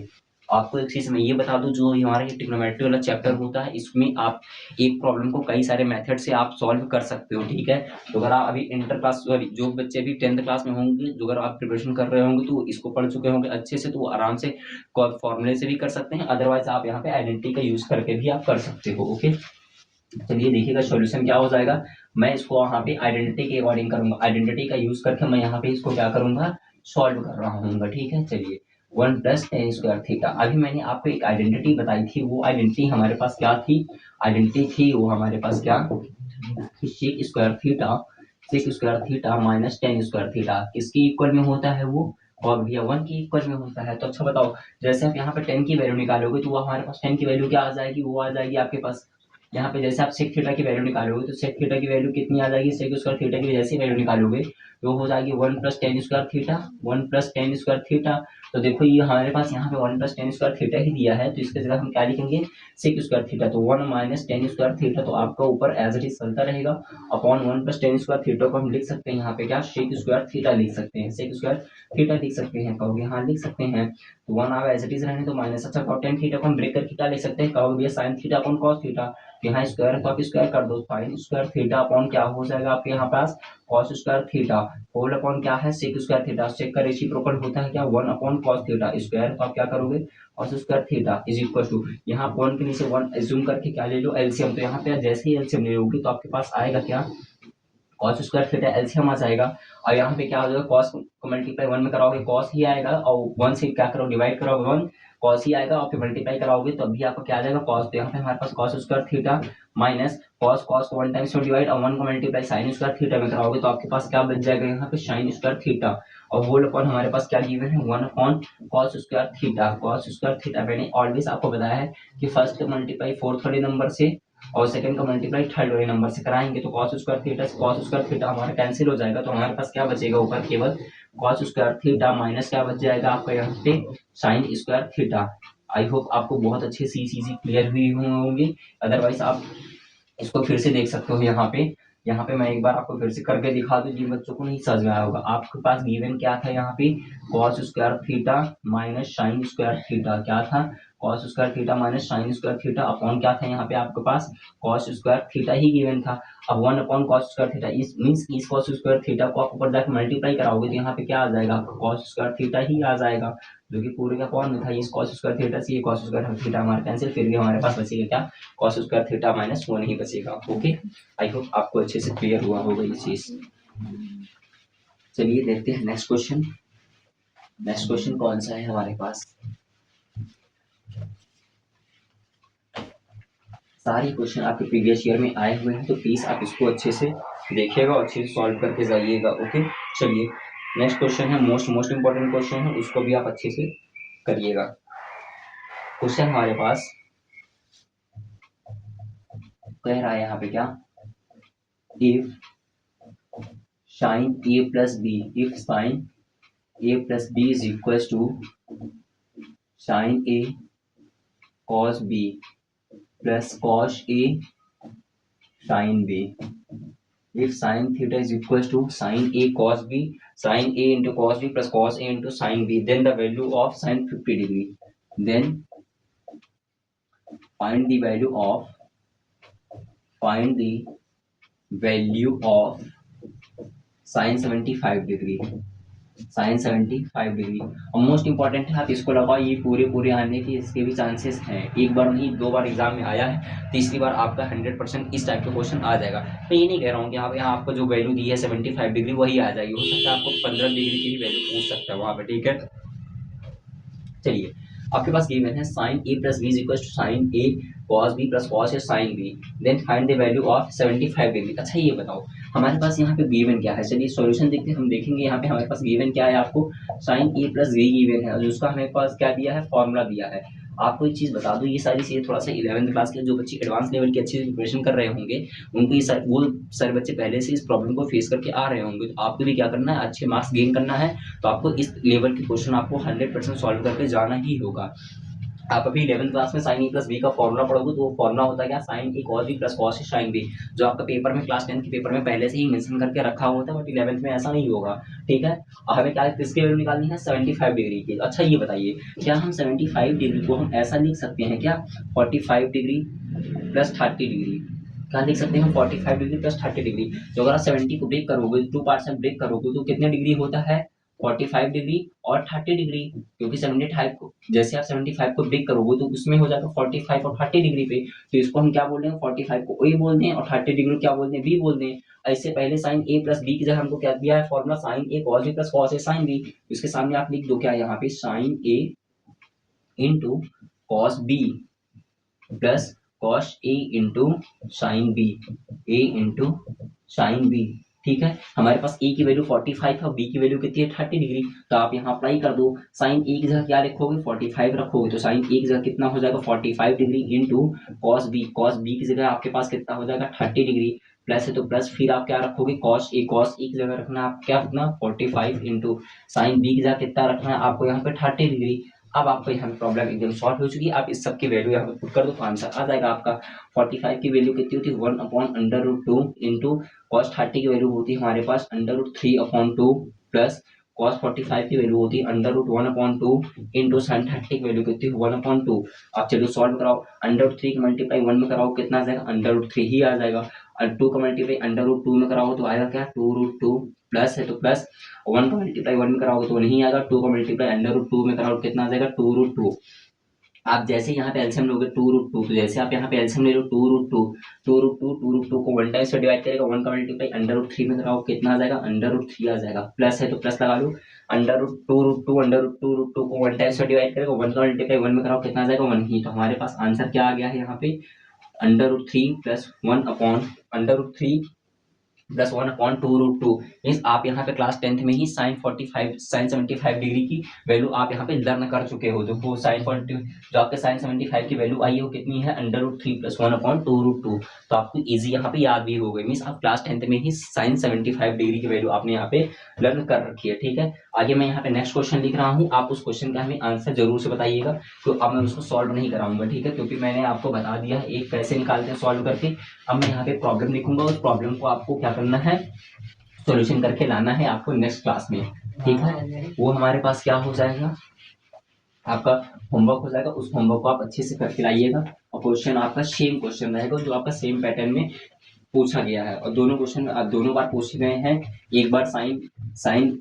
आपको एक चीज मैं ये बता दूं, जो हमारा ये ट्रिग्नोमेट्री वाला चैप्टर होता है इसमें आप एक प्रॉब्लम को कई सारे मेथड से आप सॉल्व कर सकते हो। ठीक है, तो अगर आप अभी इंटर क्लास, जो बच्चे भी 10th क्लास में होंगे, जो अगर आप प्रिपरेशन कर रहे होंगे तो इसको पढ़ चुके होंगे अच्छे से, तो वो आराम से फॉर्मूले से भी कर सकते हैं, अदरवाइज आप यहाँ पे आइडेंटिटी का यूज करके भी आप कर सकते हो। ओके, चलिए देखिएगा सॉल्यूशन क्या हो जाएगा। मैं इसको यहाँ पे आइडेंटिटी के अकॉर्डिंग करूंगा, आइडेंटिटी का यूज करके मैं यहाँ पे इसको क्या करूंगा, सॉल्व कर रहा हूँ। ठीक है, चलिए 1 प्लस टेन स्क्वायर थीटा, अभी मैंने आपको एक आइडेंटिटी बताई थी, वो आइडेंटिटी हमारे पास क्या थी, आइडेंटिटी थी वो हमारे पास क्या, sec square theta, sec square theta minus tan square theta किसके इक्वल में होता है वो, और भैया 1 के इक्वल में होता है। तो अच्छा बताओ, जैसे आप यहाँ पे 10 की वैल्यू निकालोगे तो वो हमारे पास 10 की वैल्यू क्या आ जाएगी, वो आ जाएगी आपके पास यहाँ पे जैसे आप सेक थीटा की वैल्यू निकालोगे तो सेक थीटा की वैल्यू कितनी आ जाएगी, सेक स्क्वायर थीटा की जैसी वैल्यू निकालोगे तो हो जाएगी 1 plus tan square theta, 1 plus tan square theta. तो देखो ये हमारे पास यहाँ पे 1 प्लस टेन स्क्वायर थीटा ही दिया है, तो इसके जगह हम क्या लिखेंगे, सेक स्क्वायर थीटा। तो 1 माइनस टेन स्क्वायर थीटा तो आपका ऊपर एज इट इज चलता रहेगा upon 1 plus tan square theta को हम लिख सकते हैं यहाँ पे क्या, सेक स्क्वायर थीटा लिख सकते हैं, सेक स्क्वायर थीटा लिख सकते हैं। कहोगे हाँ लिख सकते हैं, तो 1 आवे एज इट इज रहने तो माइनस, अच्छा टेन थीटा को हम ब्रेक करके क्या लिख सकते हैं, कहोगे sign theta upon cos theta. यहाँ स्क्वायर है तो आप स्क्वायर कर दो, साइन स्क्वायर थीटा अपॉन क्या हो जाएगा आपके यहाँ पास, cos square theta whole upon क्या है, सेक स्क्वायर थीटा। सेक का रेसिप्रोकल होता है क्या, 1 अपॉन कॉस थीटा, स्क्वायर तो आप क्या करोगे, cos square theta is equal to, यहाँ अपॉन के नीचे 1 एज्यूम करके क्या ले लो, एलसीएम। तो यहाँ पे जैसे ही एलसीएम ले लोगे तो आपके पास आएगा क्या, कॉस स्क्वायर थीटा एलसीएम आ जाएगा। और यहाँ पे क्या हो जाएगा, कॉस को मल्टीप्लाई 1 में कराओगे कॉस ही आएगा, और 1 से क्या करो डिवाइड करोगे 1 कॉस ही आएगा, और फिर मल्टीप्लाई कराओगे तो अभी आपको क्या आ जाएगा कॉस। तो यहाँ पे हमारे पास cos square theta minus cos, cos को 1 टाइम्स में डिवाइड और 1 को मल्टीप्लाई साइन स्क्वायर थीटा में कराओगे तो आपके पास क्या बच जाएगा यहाँ पे, साइन स्क्वायर थीटा। और होल अपॉन हमारे पास क्या गिवन है, 1 upon cos square theta, cos square theta. मैंने ऑलवेज आपको बताया है कि फर्स्ट का मल्टीप्लाई फोर्थ वाले नंबर से और सेकंड का मल्टीप्लाई थर्ड वाले नंबर से कराएंगे तो कॉस स्क्वायर थीटा से कॉस स्क्वायर थीटा हमारा कैंसिल हो जाएगा, तो हमारे पास क्या बचेगा ऊपर, केवल कॉस स्क्वायर थीटा माइनस क्या बच जाएगा आपका यहाँ पे, sign square theta. I hope आपको बहुत अच्छे से चीजें क्लियर हुई होंगी, अदरवाइज आप इसको फिर से देख सकते हो। यहाँ पे मैं एक बार आपको फिर से करके दिखा दूं जिन बच्चों को नहीं समझ में आया होगा। आपके पास गिवन क्या था यहाँ पे, cos square theta minus sine square theta, क्या था, cos square theta minus sine square theta upon क्या था यहाँ पे आपके पास, कॉस स्क्वायर थीटा ही गिवन था। अब 1 अपॉन कॉस स्क्वायर थीटा, इस मींस इस कॉस स्क्वायर थीटा को आप ऊपर जाकर मल्टीप्लाई कराओगे तो यहाँ पे क्या आ जाएगा आपका, कॉस स्क्वायर थीटा ही आ जाएगा, जो कि पूरे का कौन में था, इस कॉस स्क्वायर थीटा से ये कॉस स्क्वायर थीटा हमारा कैंसिल, फिर भी हमारे पास बचेगा क्या, कॉस स्क्वायर थीटा माइनस 1 ही बचेगा। ओके, आई होप आपको अच्छे से क्लियर हुआ होगा ये चीज। चलिए देखते हैं नेक्स्ट क्वेश्चन। नेक्स्ट क्वेश्चन कौन सा है हमारे पास, सारे क्वेश्चन आपके प्रीवियस ईयर में आए हुए हैं तो प्लीज आप इसको अच्छे से देखिएगा और अच्छे से सॉल्व करके जाइएगा। ओके, चलिए नेक्स्ट क्वेश्चन है, मोस्ट इंपॉर्टेंट क्वेश्चन है, उसको भी आप अच्छे से करिएगा। क्वेश्चन हमारे पास कह रहा है यहाँ पे क्या, if sine A plus B, if sine a plus b is equals to sin a cos b plus cos a sin b. If sin theta is equals to sin a cos b, sin a into cos b plus cos a into sin b, then the value of sin 50 degree. Then find the value of sin 75 degree. Sine 75 degree. और most important है, आप इसको लगाओ, ये पूरे आने के इसके भी चांसेस हैं, एक बार नहीं 2 बार एग्जाम में आया है, तीसरी बार आपका 100% इस टाइप का क्वेश्चन आ जाएगा। मैं ये नहीं कह रहा हूँ कि यहाँ आपको जो वैल्यू दी है 75 डिग्री वही आ जाएगी, हो सकता है आपको 15 डिग्री की भी वैल्यू पूछ सकता है वहां पर, ठीक है। चलिए आपके पास गिवन है sine A plus B is equal to sine A cos B plus cos A sine B, then find the value of 75 degree. अच्छा ये बताओ हमारे पास यहाँ पे गिवन क्या है, चलिए सॉल्यूशन देखते हैं, हम देखेंगे यहाँ पे हमारे पास गिवन क्या है, आपको sine A plus B given है और उसका हमारे पास क्या दिया है, फॉर्मूला दिया है। आपको एक चीज बता दूं, ये सारी चीजें थोड़ा सा 11th क्लास के जो बच्चे एडवांस लेवल की अच्छी प्रिपरेशन कर रहे होंगे उनको ये वो सारे बच्चे पहले से इस प्रॉब्लम को फेस करके आ रहे होंगे, तो आपको भी क्या करना है, अच्छे मार्क्स गेन करना है, तो आपको इस लेवल के क्वेश्चन आपको 100% सॉल्व करके जाना ही होगा। आप अभी 11th क्लास में साइन ए प्लस बी का फॉर्मूला पढ़ोगे तो वो फॉर्मूला होता है क्या, sign A cos B plus cos A sine B, जो आपका पेपर में क्लास 10 के पेपर में पहले से ही मेंशन करके रखा होता है, बट 11th में ऐसा नहीं होगा, ठीक है। हमें क्या किसकी वैल्यू निकालनी है, 75 डिग्री की। अच्छा ये बताइए क्या हम 75 डिग्री को हम ऐसा लिख सकते हैं क्या, 45 डिग्री प्लस 30 डिग्री, क्या लिख सकते हैं 45 डिग्री प्लस 30 डिग्री। तो अगर आप 70 को ब्रेक करोगे, 2 पार्ट्स में ब्रेक करोगे तो कितने डिग्री होता है, 45 डिग्री और 30 डिग्री, क्योंकि 75 को जैसे आप 75 को ब्रेक करोगे तो उसमें हो जाएगा 45 और 30 डिग्री पे, तो इसको हम क्या बोल रहे हैं, 45 को ए बोल दें और 30 डिग्री क्या बोल दें, बी बोल दें। ऐसे पहले साइन ए प्लस बी की जगह हमको क्या दिया है formula, sine A cos B plus cos A sine B, इसके सामने आप लिख दो क्या यहाँ पे, sine A into cos B plus cos A into sine B, A into sine B, ठीक है। हमारे पास ए की वैल्यू 45 है और बी की वैल्यू कितनी है 30 डिग्री। तो आप यहाँ अप्लाई कर दो, साइन ए की जगह क्या रखोगे 45 रखोगे, तो साइन ए की जगह कितना हो जाएगा 45 डिग्री इंटू कॉस बी की जगह आपके पास कितना हो जाएगा 30 डिग्री, प्लस है तो प्लस, फिर आप क्या रखोगे कॉस ए की जगह रखना आप क्या रखना 45 इंटू साइन बी की जगह कितना रखना है आपको यहाँ पे 30 डिग्री। अब आपको यहाँ पे प्रॉब्लम एकदम सॉल्व हो चुकी है। आप इस सब की वैल्यू यहाँ पे पुट कर दो तो आंसर आ जाएगा आपका। 45 की वैल्यू कितनी होती है 1/√2 इंटू कॉस 30 की वैल्यू होती है हमारे पास √3/2 प्लस कॉस 45 की वैल्यू होती है √1/2 इंटू साइन 30 की वैल्यू कितनी है 1/2। आप चलो सॉल्व कराओ, √3 का मल्टीप्लाई 1 में कराओ कितना आ जाएगा √3 ही आ जाएगा, और 2 का मल्टीप्लाई √2 में कराओ तो आएगा क्या 2√2, प्लस है तो प्लस, 1 का मल्टीप्लाई 1 में कराओगे तो नहीं आएगा, 2 का मल्टीप्लाई √2 में कराओ कितना आ जाएगा 2√2। आप जैसे यहाँ पे एलसीएम लोगे 2√2, तो जैसे आप यहाँ पे एलसीएम ले लो 2√2 को 1 टाइम्स से डिवाइड करेगा, 1 का मल्टीप्लाई √3 में कराओ कितना आ जाएगा √3 आ जाएगा, प्लस है तो प्लस लगा लो, √2 को 1 टाइम्स से डिवाइड करेगा, 1 का मल्टीप्लाई 1 में कराओ कितना आ जाएगा 1 ही। तो हमारे पास आंसर क्या आ गया है यहाँ पे √3 प्लस 1 अपॉन √3 प्लस 1/2√2 मीन्स आप यहाँ पे क्लास 10th में ही साइन 75 डिग्री की वैल्यू आप यहाँ पे लर्न कर चुके हो। तो वो साइन 40 जो आपके साइन 75 की वैल्यू आई है वो कितनी है √3 प्लस 1/2√2। तो आपको इजी यहाँ पे याद भी हो गई, मीन्स आप क्लास 10th में ही साइन 75 डिग्री की वैल्यू आपने यहाँ पे लर्न कर रखी है। ठीक है, आगे मैं यहाँ पे नेक्स्ट क्वेश्चन लिख रहा हूँ, आप उस क्वेश्चन का हमें आंसर जरूर से बताइएगा। तो अब मैं उसको सॉल्व नहीं कराऊंगा, ठीक है, क्योंकि मैंने आपको बता दिया है एक कैसे निकालते हैं सॉल्व करके। अब मैं यहाँ पे प्रॉब्लम लिखूंगा, उस प्रॉब्लम को आपको क्या करना है सॉल्यूशन करके लाना है आपको नेक्स्ट क्लास में। ठीक है, वो हमारे पास क्या हो जाएगा आपका होमवर्क हो जाएगा, उस होमवर्क को आप अच्छे से करके लाइएगा। और क्वेश्चन आपका सेम क्वेश्चन रहेगा जो आपका सेम पैटर्न में पूछा गया है, और दोनों क्वेश्चन दोनों बार पूछे गए हैं। एक बार साइन साइन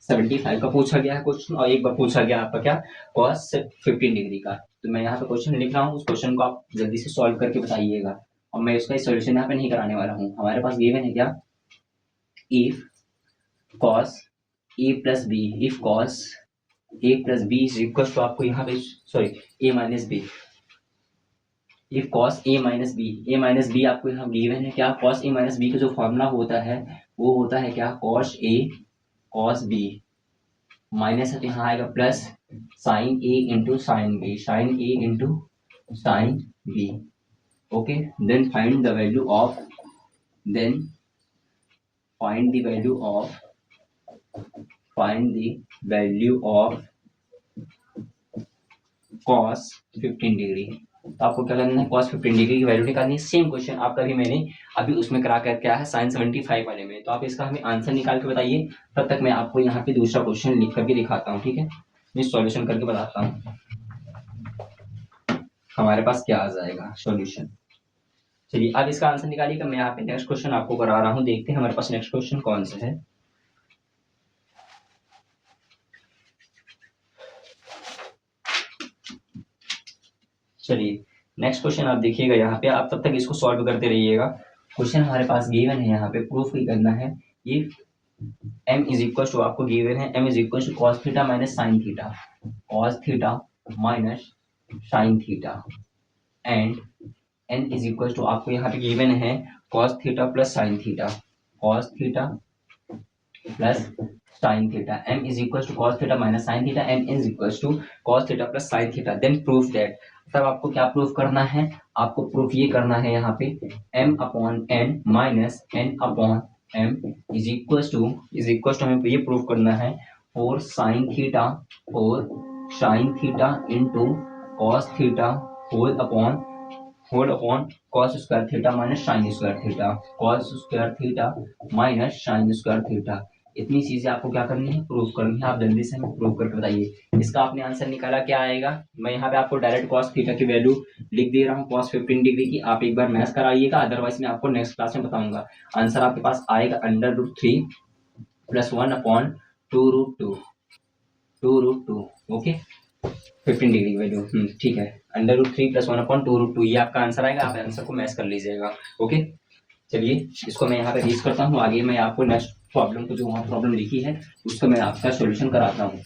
75 का पूछा गया है क्वेश्चन, और एक बार पूछा गया आपका क्या कॉस 15 डिग्री का। तो मैं यहाँ पे क्वेश्चन लिख रहा हूँ, उस क्वेश्चन को आप जल्दी से सॉल्व करके बताइएगा, और मैं इसका सोल्यूशन यहाँ पे नहीं कराने वाला हूँ। हमारे पास गिवन है क्या if cos a plus b, if cos a plus b is equal to आपको यहाँ पे sorry a minus b, if cos a minus b आपको यहाँ गिवन है क्या cos a minus b का जो फॉर्मूला होता है वो होता है क्या cos a cos b minus है तो यहाँ आएगा plus sin a into sine b। Okay, then find the value of find the value of cos 15 degree. तो आपको क्या करना है cos 15 डिग्री की वैल्यू निकालनी है। सेम क्वेश्चन आपका भी मैंने अभी उसमें करा कर क्या है साइन 75 वाले में। तो आप इसका हमें आंसर निकाल के बताइए, तब तक मैं आपको यहाँ पे दूसरा क्वेश्चन लिख करके दिखाता हूँ। ठीक है, मैं सॉल्यूशन करके बताता हूँ हमारे पास क्या आ जाएगा सॉल्यूशन। चलिए अब इसका आंसर निकालिएगा, मैं यहाँ पे नेक्स्ट क्वेश्चन आपको करा रहा हूँ, देखते हैं हमारे पास नेक्स्ट क्वेश्चन कौन सा है। चलिए नेक्स्ट क्वेश्चन आप देखिएगा यहाँ पे, आप तब तक इसको सॉल्व करते रहिएगा। क्वेश्चन हमारे पास गिवन है, यहाँ पे प्रूफ ही करना है। If m is equal to आपको गिवन है m is equal to cos theta minus sine theta, cos theta minus sine theta, and n is equal to आपको यहाँ पे गिवन है cos theta plus sine theta, cos theta plus sine theta, m is equal to cos theta minus sine theta, n is equal to cos theta plus sine theta. Then proof that, तब आपको क्या proof करना है, आपको proof ये करना है यहाँ पे m upon n minus n upon m is equal to हमें ये प्रूफ करना है four sine theta into cos theta whole upon cos square theta minus sine square theta, cos square theta minus sine square theta. इतनी चीजें आपको क्या करनी है प्रूफ करनी है। आप जल्दी से हमें प्रूफ करके बताइए। इसका आपने आंसर निकाला क्या आएगा, मैं यहाँ पे आपको डायरेक्ट कॉस थीटा की वैल्यू लिख दे रहा हूँ कॉस 15 डिग्री की, आप एक बार मैथ कराइएगा, अदरवाइज मैं आपको नेक्स्ट क्लास में बताऊंगा। आंसर आपके पास आएगा √3 प्लस 1/2√2 ओके 15 डिग्री वैल्यू ठीक है, √3 प्लस 1/2√2 ये आपका आंसर आएगा। आप आंसर को मैच कर लीजिएगा। ओके, चलिए इसको मैं यहाँ पे रीच करता हूँ, आगे मैं आपको नेक्स्ट प्रॉब्लम को जो वहाँ प्रॉब्लम लिखी है उसको मैं आपका सॉल्यूशन कराता हूँ।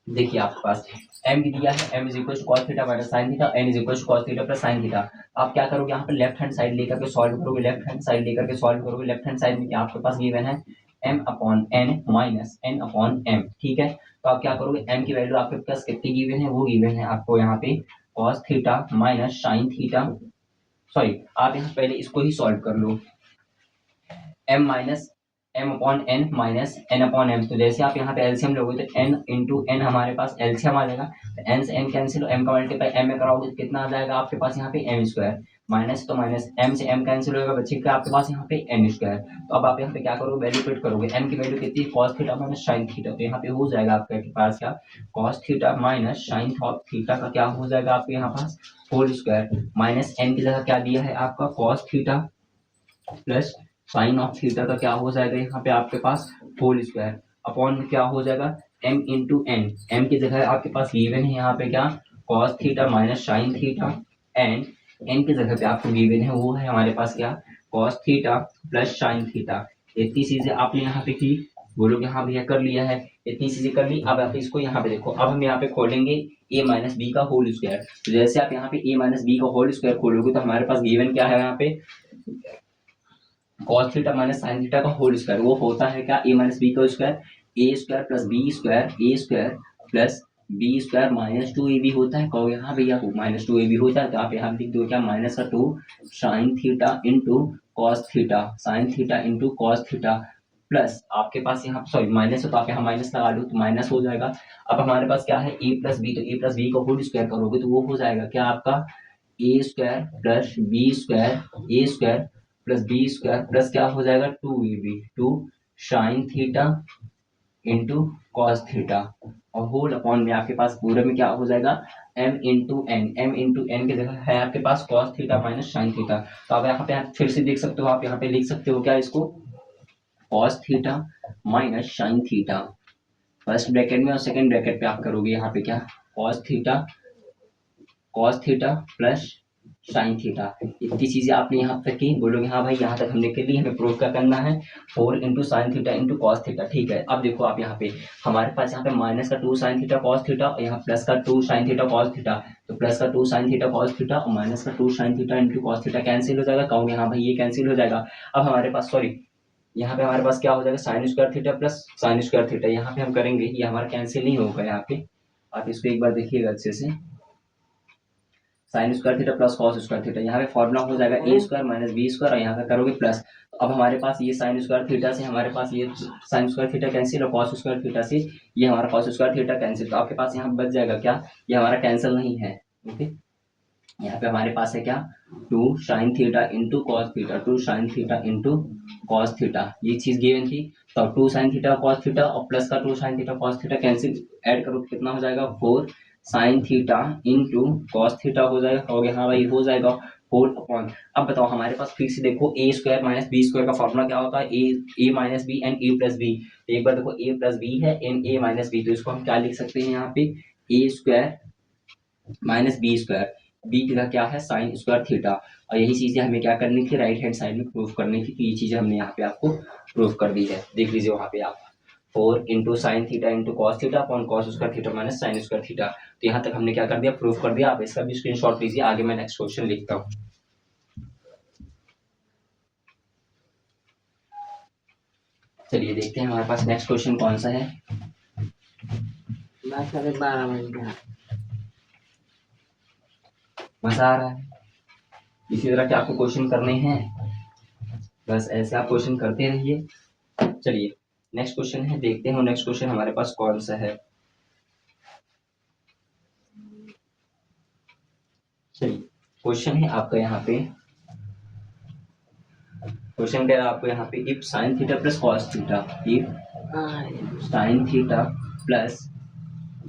देखिए आपके पास m भी दिया है, m is equal to cos theta minus sine theta, n is equal to cos theta plus sine theta. आप क्या करोगे यहाँ पे लेफ्ट हैंड साइड लेकर के सॉल्व करोगे, लेफ्ट हैंड साइड लेकर के सॉल्व करोगे। लेफ्ट हैंड साइड में क्या आपके पास गिवन है m upon n minus n upon m, ठीक है। तो आप क्या करोगे, m की वैल्यू आपके पास कितनी गिवन है, वो गिवन है आपको यहाँ पे cos theta minus sine theta, sorry आप यहाँ पहले इसको ही सॉल्व कर लो, m minus m upon n minus n upon m। तो जैसे आप यहाँ पे एलसीएम लोगे तो n इंटू n हमारे पास एलसीएम आ जाएगा, तो n से n कैंसिल, m का मल्टीप्लाई m में कराओगे तो कितना आ जाएगा आपके पास यहाँ पे m स्क्वायर, माइनस तो माइनस m से m कैंसिल होगा, बचेगा आपके पास यहाँ पे n स्क्वायर। तो अब आप यहाँ पे क्या करोगे, वैल्यू पुट करोगे, m की वैल्यू कितनी है cos theta minus sin theta, तो यहाँ पे हो जाएगा आपके पास क्या cos theta minus sin theta का क्या हो जाएगा आपके यहाँ पास होल स्क्वायर, माइनस n की जगह क्या दिया है आपका cos theta plus sign of theta का क्या हो जाएगा यहाँ पे आपके पास होल स्क्वायर, अपॉन में क्या हो जाएगा m इंटू एन, एम की जगह आपके पास गिवन है यहाँ पे क्या cos theta minus sine theta, and n की जगह पे आपको गिवन है वो है हमारे पास क्या cos theta plus sine theta. इतनी चीजें आपने यहाँ पे की, बोलोगे हाँ भैया कर लिया है, इतनी चीजें कर ली। अब आप इसको यहाँ पे देखो, अब हम यहाँ पे खोलेंगे a माइनस बी का होल स्क्वायर। तो जैसे आप यहाँ पे a माइनस बी का होल स्क्वायर खोलोगे तो हमारे पास गिवन क्या है यहाँ पे cos theta minus sine theta का होल स्क्वायर, वो होता है क्या a माइनस बी का square, A square plus B square, A square plus B square minus two A B होता है। कहोगे हाँ भैया माइनस टू ए बी होता है, तो आप यहाँ लिख दो क्या माइनस का two sine theta into cos theta, sine theta into cos theta plus आपके पास यहाँ सॉरी माइनस है तो आप यहाँ माइनस लगा लो तो माइनस हो जाएगा। अब हमारे पास क्या है ए प्लस बी, तो ए प्लस बी का होल स्क्वायर करोगे तो वो हो जाएगा क्या आपका A square plus B square A square plus B square plus क्या हो जाएगा two A B, two sine theta into cos theta, और होल अपॉन में आपके पास पूरे में क्या हो जाएगा m into N, M into N की जगह है आपके पास cos theta minus sine theta. तो आप यहाँ पे आप फिर से देख सकते हो, आप यहाँ पे लिख सकते हो क्या इसको cos theta minus sine theta, first bracket में और सेकंड ब्रैकेट पे आप करोगे यहाँ पे क्या cos theta plus sine theta. इतनी चीजें आपने यहाँ तक की, बोलोगे हाँ भाई यहाँ तक हमने कर ली, हमें प्रूव क्या करना है 4 into sine theta into cos theta, ठीक है। अब देखो आप यहाँ पे हमारे पास यहाँ पे माइनस का 2 साइन थीटा कॉस थीटा और यहाँ प्लस का 2 साइन थीटा कॉस थीटा, तो प्लस का 2 साइन थीटा कॉस थीटा और माइनस का 2 sine theta into cos theta cancel हो जाएगा, कहोगे हाँ भाई ये कैंसिल हो जाएगा। अब हमारे पास सॉरी यहाँ पे हमारे पास क्या हो जाएगा sign square theta plus sign square theta, यहाँ पे हम करेंगे ये हमारा कैंसिल नहीं होगा यहाँ पे, आप इसको एक बार देखिएगा अच्छे से, sign square theta plus cos square theta, यहाँ पे फॉर्मूला हो जाएगा ए स्क्वायर माइनस बी स्क्वायर और यहाँ पे करोगे प्लस। तो अब हमारे पास ये साइन स्क्वायर थीटा से हमारे पास ये साइन स्क्वायर थीटा कैंसिल और कॉस स्क्वायर थीटा से ये हमारा कॉस स्क्वायर थीटा कैंसिल, तो आपके पास यहाँ बच जाएगा क्या ये हमारा कैंसिल नहीं है, ओके। यहाँ पे हमारे पास है क्या two sine theta into cos theta, two sine theta into cos theta, ये चीज गिवन थी। तो two sine theta cos theta और प्लस का two sine theta cos theta cancel add करो कितना हो जाएगा 4 sine theta into cos theta हो जाएगा, कहोगे हाँ भाई हो जाएगा होल अपॉन। अब बताओ हमारे पास फिर से देखो A square minus B square का फॉर्मूला क्या होता है A minus B and A plus B, एक बार देखो ए प्लस बी है एंड ए माइनस बी, तो इसको हम क्या लिख सकते हैं यहाँ पे A square minus B square, B की जगह क्या है साइन स्क्वायर थीटा, और यही चीजें हमें क्या करनी थी राइट हैंड साइड में प्रूफ करनी थी, तो ये चीजें हमने यहाँ पे आपको प्रूफ कर दी है, देख लीजिए वहां पे आप 4 into sine theta into cos theta upon cos square theta minus sine square theta. तो यहाँ तक हमने क्या कर दिया प्रूफ कर दिया, आप इसका भी स्क्रीनशॉट लीजिए, आगे मैं नेक्स्ट क्वेश्चन लिखता हूँ। चलिए देखते हैं हमारे पास नेक्स्ट क्वेश्चन कौन सा है। 12 मिनट मजा आ रहा है, इसी तरह के आपको क्वेश्चन करने हैं, बस ऐसे आप क्वेश्चन करते रहिए। चलिए नेक्स्ट क्वेश्चन है, देखते हैं नेक्स्ट क्वेश्चन हमारे पास कौन सा है। चलिए क्वेश्चन है आपका यहाँ पे, क्वेश्चन कह रहा है आपको यहाँ पे if sine theta plus cos theta, if sine theta plus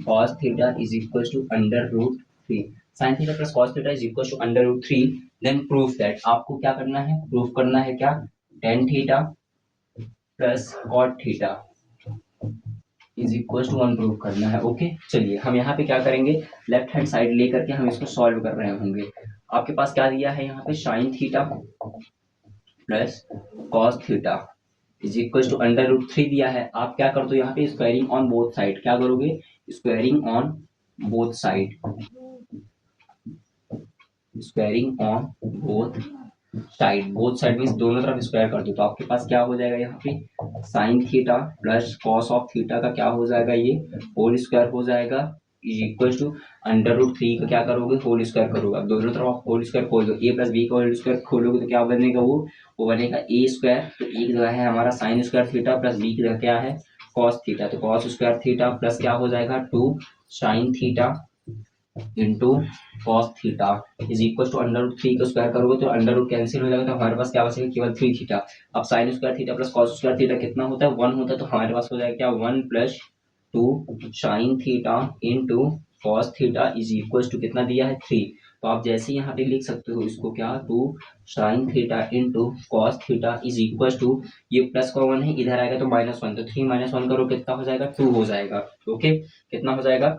cos theta is equal to under root 3, sine theta plus cos theta is equal to under root 3, then proof that, आपको क्या करना है प्रूफ करना है क्या tan theta plus cot theta is equal to 1 proof करना है, okay. चलिए हम यहाँ पे क्या करेंगे लेफ्ट हैंड साइड लेकर के हम इसको सॉल्व कर रहे होंगे। आपके पास क्या दिया है यहाँ पे sine theta plus cos theta is equal to under root 3 दिया है, आप क्या कर दो यहाँ पे स्क्वायरिंग ऑन बोथ साइड, क्या करोगे squaring on both side, squaring on both side, both side means दोनों तरफ स्क्वायर कर दो तो आपके पास क्या हो जाएगा यहाँ पे sine theta plus cos of theta का क्या हो जाएगा ये होल स्क्वायर हो जाएगा इज इक्वल टू √3 का क्या करोगे होल स्क्वायर करोगे। अब दोनों तरफ आप होल स्क्वायर खोल दो, a प्लस बी का होल स्क्वायर खोलोगे तो क्या बनेगा वो बनेगा a स्क्वायर। तो एक जगह है हमारा sine square theta plus B की जगह क्या है कॉस थीटा, तो कॉस स्क्वायर थीटा प्लस क्या हो जाएगा 2 sine theta into cos theta is equal to √3 को स्क्वायर करोगे तो √ कैंसिल हो जाएगा तो हमारे पास क्या बचेगा केवल 3 थीटा। अब sign square theta plus cos square theta कितना होता है 1 होता है, तो हमारे पास हो जाएगा क्या 1 + 2 sine theta into cos theta is equal to कितना दिया है 3। तो आप जैसे यहाँ पे लिख सकते हो इसको क्या 2 sine theta into cos theta is equal to ये प्लस का 1 है इधर आएगा तो -1, तो 3 - 1 करो कितना हो जाएगा 2 हो जाएगा। ओके कितना हो जाएगा